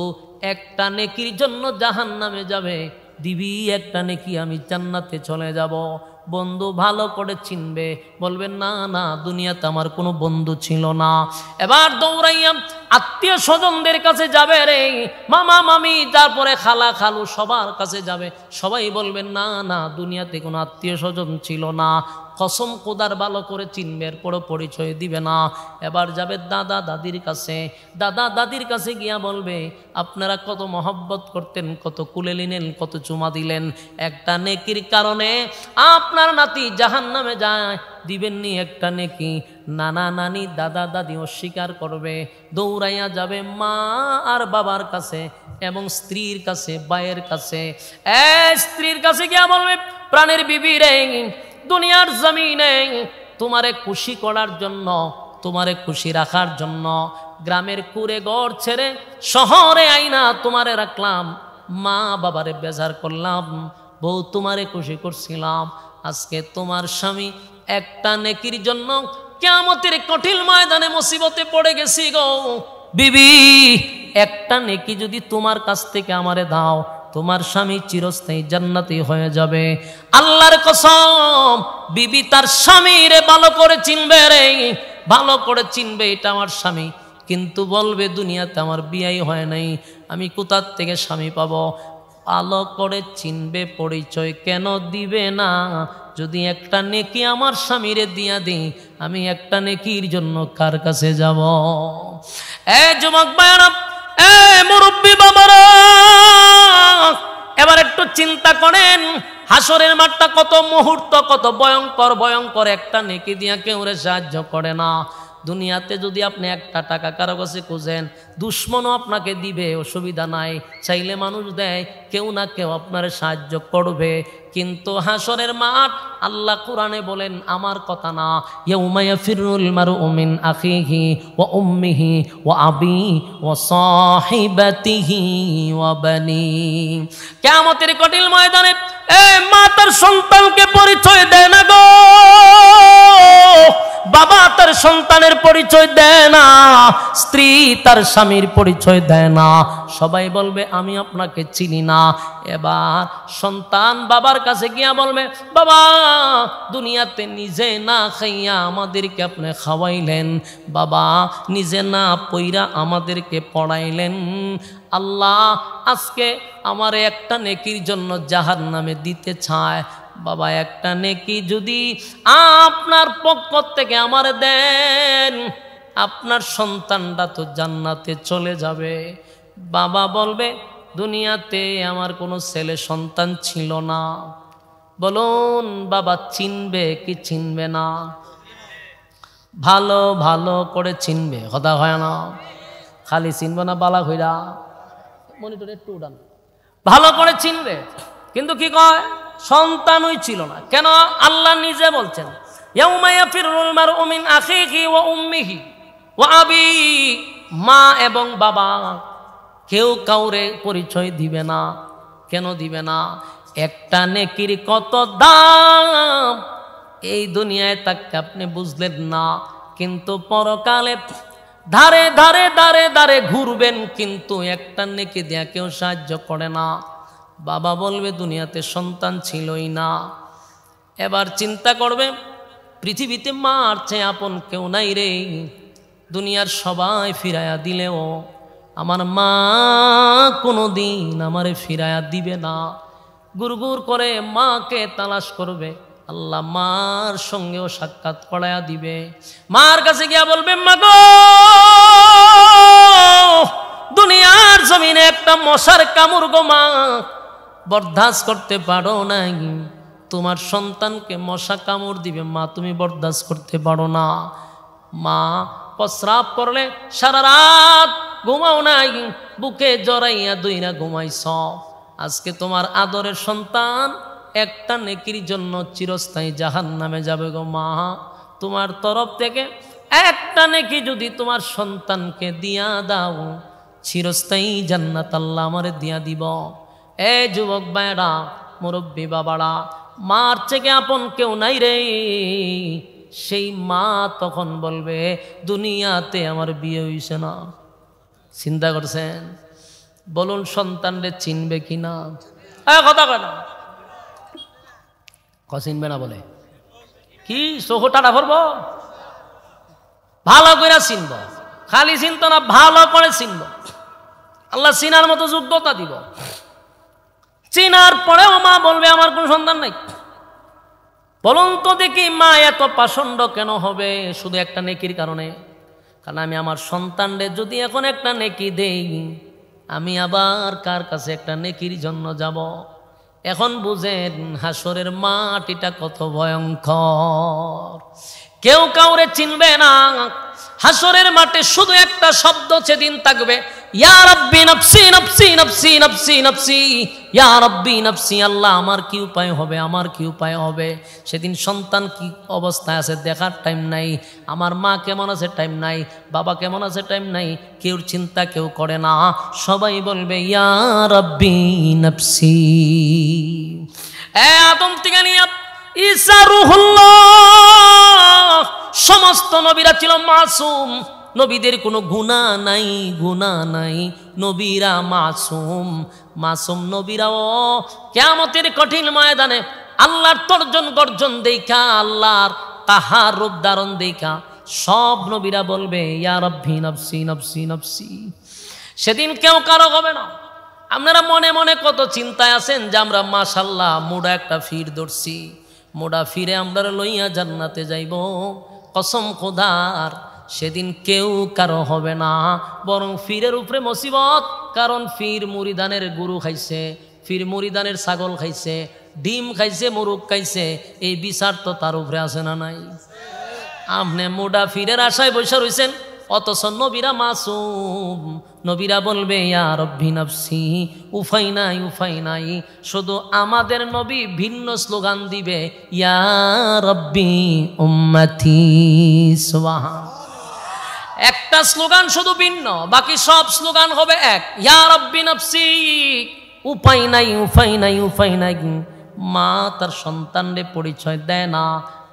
একটা নেকির জন্য জাহান্নামে যাবে, দিবি একটা নেকি আমি জান্নাতে চলে যাব। বন্ধু ভালো করে চিনবে, বলবেন না না দুনিয়াতে আমার কোনো বন্ধু ছিল না। এবার দৌড়াইয়া আত্মীয় স্বজনদের কাছে যাবে রে, মামা মামি, তারপরে খালা খালু, সবার কাছে যাবে। সবাই বলবেন না না দুনিয়াতে কোনো আত্মীয় স্বজন ছিল না। কসম খোদার ভালো করে চিনবে, এরপরও পরিচয় দিবে না। এবার যাবে দাদা দাদির কাছে। দাদা দাদির কাছে গিয়া বলবে আপনারা কত মহব্বত করতেন, কত কুলে নিলেন, কত চুমা দিলেন, একটা নেকির কারণে আপনার নাতি জাহান্নামে যায়, দিবেননি একটা নেকি? নানা নানি দাদা দাদি অস্বীকার করবে। দৌড়াইয়া যাবে মা আর বাবার কাছে এবং স্ত্রীর কাছে, ভাইয়ের কাছে। স্ত্রীর কাছে গিয়া বলবে প্রাণের বিবি রে, দুনিয়ার জমিনে তোমারে খুশি করার জন্য, তোমারে খুশি রাখার জন্য গ্রামের কুড়ে ঘর ছেড়ে শহরে আইনা তোমারে রাখলাম, মা বাবারে বেজার করলাম, বউ তোমারে খুশি করছিলাম। আজকে তোমার স্বামী একটা নেকির জন্য কিয়ামতের কঠিন ময়দানে মুসিবতে পড়ে গেছি গো বিবি। একটা নেকি যদি তোমার কাছ থেকে আমারে দাও, তোমার স্বামী চিরস্থায়ী জান্নাতি হয়ে যাবে। আল্লাহর কসম, বিবি তার স্বামীরে ভালো করে চিনবে রে, ভালো করে চিনবে এটা আমার স্বামী, কিন্তু বলবে দুনিয়াতে আমার বিয়াই হয় নাই, আমি কোথার থেকে স্বামী পাবো? ভালো করে চিনবে, পরিচয় কেন দিবে না? যদি একটা নেকি আমার স্বামীরে দিয়া দিই, আমি একটা নেকির জন্য কার কাছে যাব? যুবক ভাইরা, মুরব্বী বাবারা, এবার একটু চিন্তা করেন, হাসরের মাঠটা কত মুহূর্ত, কত ভয়ঙ্কর ভয়ঙ্কর। একটা নেকি দিয়া কেউ সাহায্য করে না। দুনিয়াতে যদি আপনি একটা টাকা কারো কাছে খুঁজেন, দুশ্মনও আপনাকে দিবে, অসুবিধা নাই, চাইলে মানুষ দেয়, কেউ না কেউ আপনার সাহায্য করবে। কিন্তু হাসরের মাঠ, আল্লাহ কোরআনে বলেন, আমার কথা না, ইয়াউমা ইয়াফিরুল মারউ মিন আখিহি ওয়া উম্মিহি ওয়া আবি ওয়া সাহিবাতিহি ওয়া বানি। কিয়ামতের কঠিন ময়দানে মা তার সন্তানকে পরিচয় দেয় না গো, বাবা তার সন্তানের পরিচয় দেয় না, স্ত্রী তার স্বামীর পরিচয় দেয় না। সবাই বলবে আমি আপনাকে চিনি না। এবার সন্তান বাবার কাছে গিয়া বলবে, বাবা দুনিয়াতে নিজে না খাইয়া আমাদেরকে আপনি খাওয়াইলেন, বাবা নিজে না পইরা আমাদেরকে পড়াইলেন, আল্লাহ আজকে আমার একটা নেকির জন্য জাহান্নামে দিতে চায়, বাবা একটা নেকি যদি আপনার পক্ষ থেকে আমার দেন, আপনার সন্তানটা তো জান্নাতে চলে যাবে। বাবা বলবে দুনিয়াতে আমার কোনো ছেলে সন্তান ছিল না। বলুন বাবা চিনবে কি চিনবে না? ভালো ভালো করে চিনবে, কথা হয় না, খালি চিনবে না বালা হইরা, মনিটর একটু উড়ান, ভালো করে চিনবে। কিন্তু কি কয়, সন্তানই ছিল না। কেন? আল্লাহ নিজে বলছেন, ইয়াউমা ইয়াফিরুল মারউ মিন আখিহি ওয়া উম্মিহি ওয়া আবি, মা এবং বাবা কেউ কাউরে পরিচয় দিবে না। কেন দিবে না? একটা নেকির কত দাম এই দুনিয়ায় তাকে আপনি বুঝলেন না, কিন্তু পরকালে ধারে ধারে ধারে ধারে ঘুরবেন, কিন্তু একটা নেকি দেয়া কেউ সাহায্য করে না। বাবা বলবে দুনিয়াতে সন্তান ছিলই না। এবার চিন্তা করবে, পৃথিবীতে মার চেয়ে আপন কেউ নাই রে। দুনিয়ার সবাই ফিরাইয়া দিলেও আমার মা কোনো দিন আমারে ফিরাইয়া দিবে না। গুড়গুড় করে মাকে তালাশ করবে, আল্লাহ মার সঙ্গেও সাক্ষাৎ করাইয়া দিবে। মার কাছে গিয়া বলবে, মা গো দুনিয়ার জমিনে একটা মশার কামড় গো মা বরদাস্ত করতে পারো নাই, তোমার সন্তানকে মশা কামড় দিবে মা, তুমি বরদাস্ত করতে পারো না। মা প্রস্রাব করলে সারা রাত ঘুমাও নাই, বুকে জড়াইয়া দইরা ঘুমাইছ। আজকে তোমার আদরের সন্তান একটা নেকির জন্য চিরস্থায়ী জাহান্নামে যাবে গো মা। তোমার তরফ থেকে একটা নেকি যদি তোমার সন্তানকে দিয়া দাও, চিরস্থায়ী জান্নাত আল্লাহ আমারে দিয়া দিব। এ যুবক ভাইরা, মুরব্বী বাবারা, মার থেকে আপন কেউ নাই রে। সেই মা তখন বলবে দুনিয়াতে আমার বিয়ে হইছে না। চিন্তা করছেন? বলুন সন্তানরে চিনবে কিনা? কথা কয় না, চিনবে না বলে কি চোখটাটা ভরবো ভালো করে চিনব খালি চিনতো না ভালো করে চিনব আল্লাহ চিনার মতো যোগ্যতা দিব চিনার পরেও মা বলবে আমার কোন সন্তান নাই বলুন তো দেখি মা এত পাষণ্ড কেন হবে শুধু একটা নেকির কারণে কারণ আমি আমার সন্তানরে যদি এখন একটা নেকি দেই আমি আবার কার কাছে একটা নেকির জন্য যাব এখন বুঝেন হাসরের মাটিটা কত ভয়ঙ্কর কেউ কাউরে চিনবে না হাসরের মাঠে শুধু একটা শব্দ সেদিন থাকবে ইয়া রাব্বি নফসি নফসি নফসি নফসি নফসি ইয়া রাব্বি নফসি আল্লাহ আমার কি উপায় হবে আমার কি উপায় হবে সেদিন সন্তান কি অবস্থায় আছে দেখার টাইম নাই আমার মা কেমন আছে টাইম নাই বাবা কেমন আছে টাইম নাই কেউ চিন্তা কেউ করে না সবাই বলবে ইয়া রাব্বি নফসি আদম থেকে নিয়ে ঈসা রূহুল্লাহ সমস্ত নবীরা ছিল মাসুম নবীদের কোনো গুনাহ নাই নবীরা মাসুম মাসুম নবীরাও কিয়ামতের কঠিন ময়দানে আল্লাহর তর্জন গর্জন দেখা আল্লাহর তাহার রূপ ধারণ দেখা সব নবীরা বলবে ইয়া রাব্বি নফসি নফসি নফসি সেদিন কেউ কারো হবে না আপনারা মনে মনে কত চিন্তায় আছেন যে আমরা মাশাআল্লাহ মোড়া একটা ফির ধরছি মোড়া ফিরে আমরা লইয়া জান্নাতে যাইব কসম খোদার সেদিন কেউ কারো হবে না বরং ফিরের উপরে মুসিবত কারণ ফির মুরিদানের গরু খাইছে ফির মুরিদানের ছাগল খাইছে ডিম খাইছে মুরগ খাইছে এই বিচার তো তার উপরে আছে না নাই আপনি মোডা ফিরের আশায় বসে রইছেন অথচ নবীরা মাসুম নবীরা বলবে ইয়া রাব্বি নফসি উপায় নাই শুধু আমাদের নবী ভিন্ন স্লোগান দিবে ইয়া রাব্বি উম্মতি সুবহান একটা স্লোগান শুধু ভিন্ন বাকি সব স্লোগান হবে এক ইয়া রাব্বি নফসি উপায় নাই মা তার সন্তানের পরিচয় দেয় না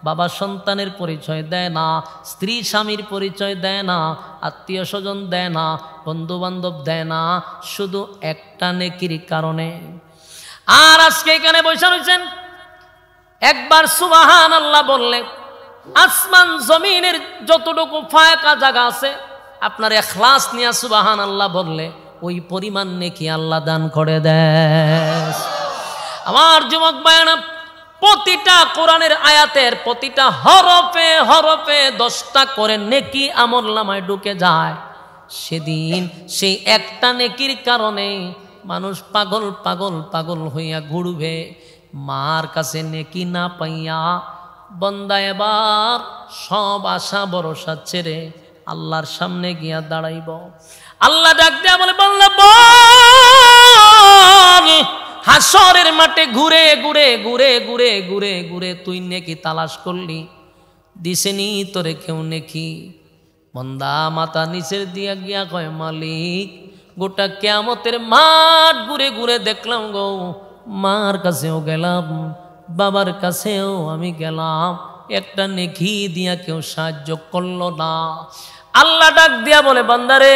বাবা সন্তানের পরিচয় দেয় না স্ত্রী স্বামীর পরিচয় দেয় না আত্মীয় স্বজন দেয় না বন্ধু বান্ধব দেয় না শুধু একটা নেকির কারণে আর আজকে এখানে বসে রয়েছেন একবার সুবহানাল্লাহ বললে আসমান জমিনের যতটুকু ফাঁকা জায়গা আছে আপনার ইখলাস নিয়ে সুবহানাল্লাহ বললে ওই পরিমাণ নেকি আল্লাহ দান করে দেয় আমার যুবক ভাইরা প্রতিটা কোরআনের আয়াতের প্রতিটা হরফে হরফে 10টা করে নেকি আমলনামায় ঢুকে যায় সেদিন সেই একটা নেকির কারণে মানুষ পাগল পাগল পাগল হইয়া ঘুরবে মার কাছে নেকি না পাইয়া বান্দা এবার সব আশা ভরসা ছেড়ে আল্লাহর সামনে গিয়া দাঁড়াইব আল্লাহ ডাক দেয়া বলে বান্দা বল হাসরের মাঠে ঘুরে ঘুরে ঘুরে ঘুরে ঘুরে ঘুরে তুই নেকি তালাশ করলি দিছেনি তোরে কেউ নেকি বান্দা মাথা নিচের দিয়া গিয়া কয় মালিক গোটা কিয়ামতের মাঠ ঘুরে ঘুরে দেখলাম গো মার কাছেও গেলাম বাবার কাছেও আমি গেলাম একটা নেকি দিয়া কেউ সাহায্য করলো না আল্লাহ ডাক দিয়া বলে বান্দারে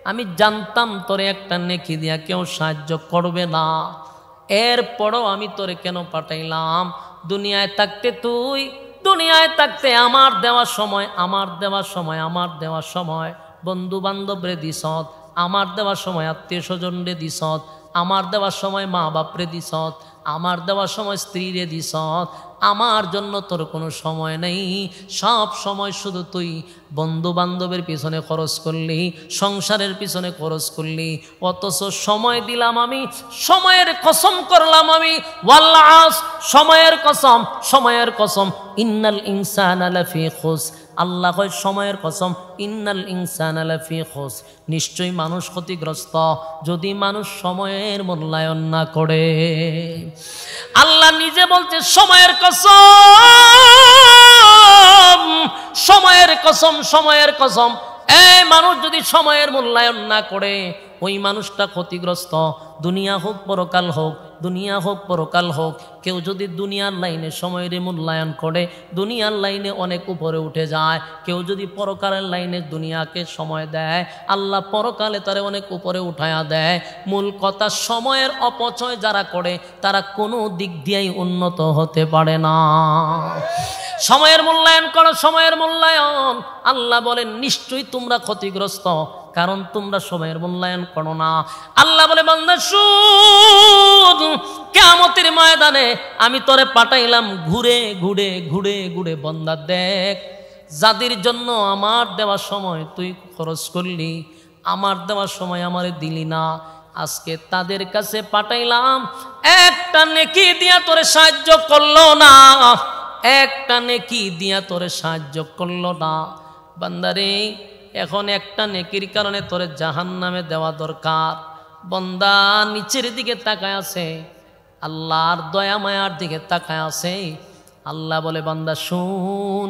আমি জানতাম তোরে একটা নেকি দিয়া কেউ সাহায্য করবে না এরপরও আমি তোরে কেন পাঠাইলাম দুনিয়ায় থাকতে আমার দেওয়া সময় বন্ধু বান্ধব রে দিছত আমার দেওয়ার সময় আত্মীয় স্বজন রে দিছত আমার দেওয়ার সময় মা বাপ রে দিছত আমার দেওয়ার সময় স্ত্রী রে দিছত আমার জন্য তোর কোনো সময় নেই সব সময় শুধু তুই বন্ধু বান্ধবের পিছনে খরচ করলি সংসারের পিছনে খরচ করলি অথচ সময় দিলাম আমি সময়ের কসম করলাম আমি ওয়াল্লাহ সময়ের কসম ইন্নাল ইনসানা লাফি খুস আল্লাহ কয় সময়ের কসম ইন্নাল ইনসানা লাফি খুস নিশ্চয়ই মানুষ ক্ষতিগ্রস্ত যদি মানুষ সময়ের মূল্যায়ন না করে আল্লাহ নিজে বলছে সময়ের কসম এই মানুষ যদি সময়ের মূল্যায়ন না করে ওই মানুষটা ক্ষতিগ্রস্ত। দুনিয়া হোক পরকাল হোক, দুনিয়া হোক পরকাল হোক, কেউ যদি দুনিয়ার লাইনে সময়ের মূল্যায়ন করে দুনিয়ার লাইনে অনেক উপরে উঠে যায়, কেউ যদি পরকালের লাইনে দুনিয়াকে সময় দেয় আল্লাহ পরকালে তারে অনেক উপরে উঠায়া দেয়। মূল কথা, সময়ের অপচয় যারা করে তারা কোনো দিক দিয়েই উন্নত হতে পারে না। সময়ের মূল্যায়ন করো, সময়ের মূল্যায়ন। আল্লাহ বলেন নিশ্চয়ই তোমরা ক্ষতিগ্রস্ত, কারণ তোমরা সময়ের মূল্যায়ন করো না। আল্লাহ বলে বান্দা শুন, কিয়ামতের ময়দানে আমি তোরে পাঠাইলাম ঘুরে ঘুরে ঘুরে ঘুরে, বান্দা দেখ যাদের জন্য আমার দেওয়ার সময় তুই খরচ করলি, আমার দেওয়ার সময় আমারে দিলি না, আজকে তাদের কাছে পাঠাইলাম, একটা নেকি দিয়া তোরে সাহায্য করলো না, একটা নেকি দিয়া তোরে সাহায্য করলো না। বান্দারে এখন একটা নেকির কারণে তোরে জাহান্নামে দেওয়া দরকার। বান্দা নিচের দিকে তাকায় আছে, আল্লাহর দয়া মায়ার দিকে তাকায় আছে। আল্লাহ বলে বান্দা শুন,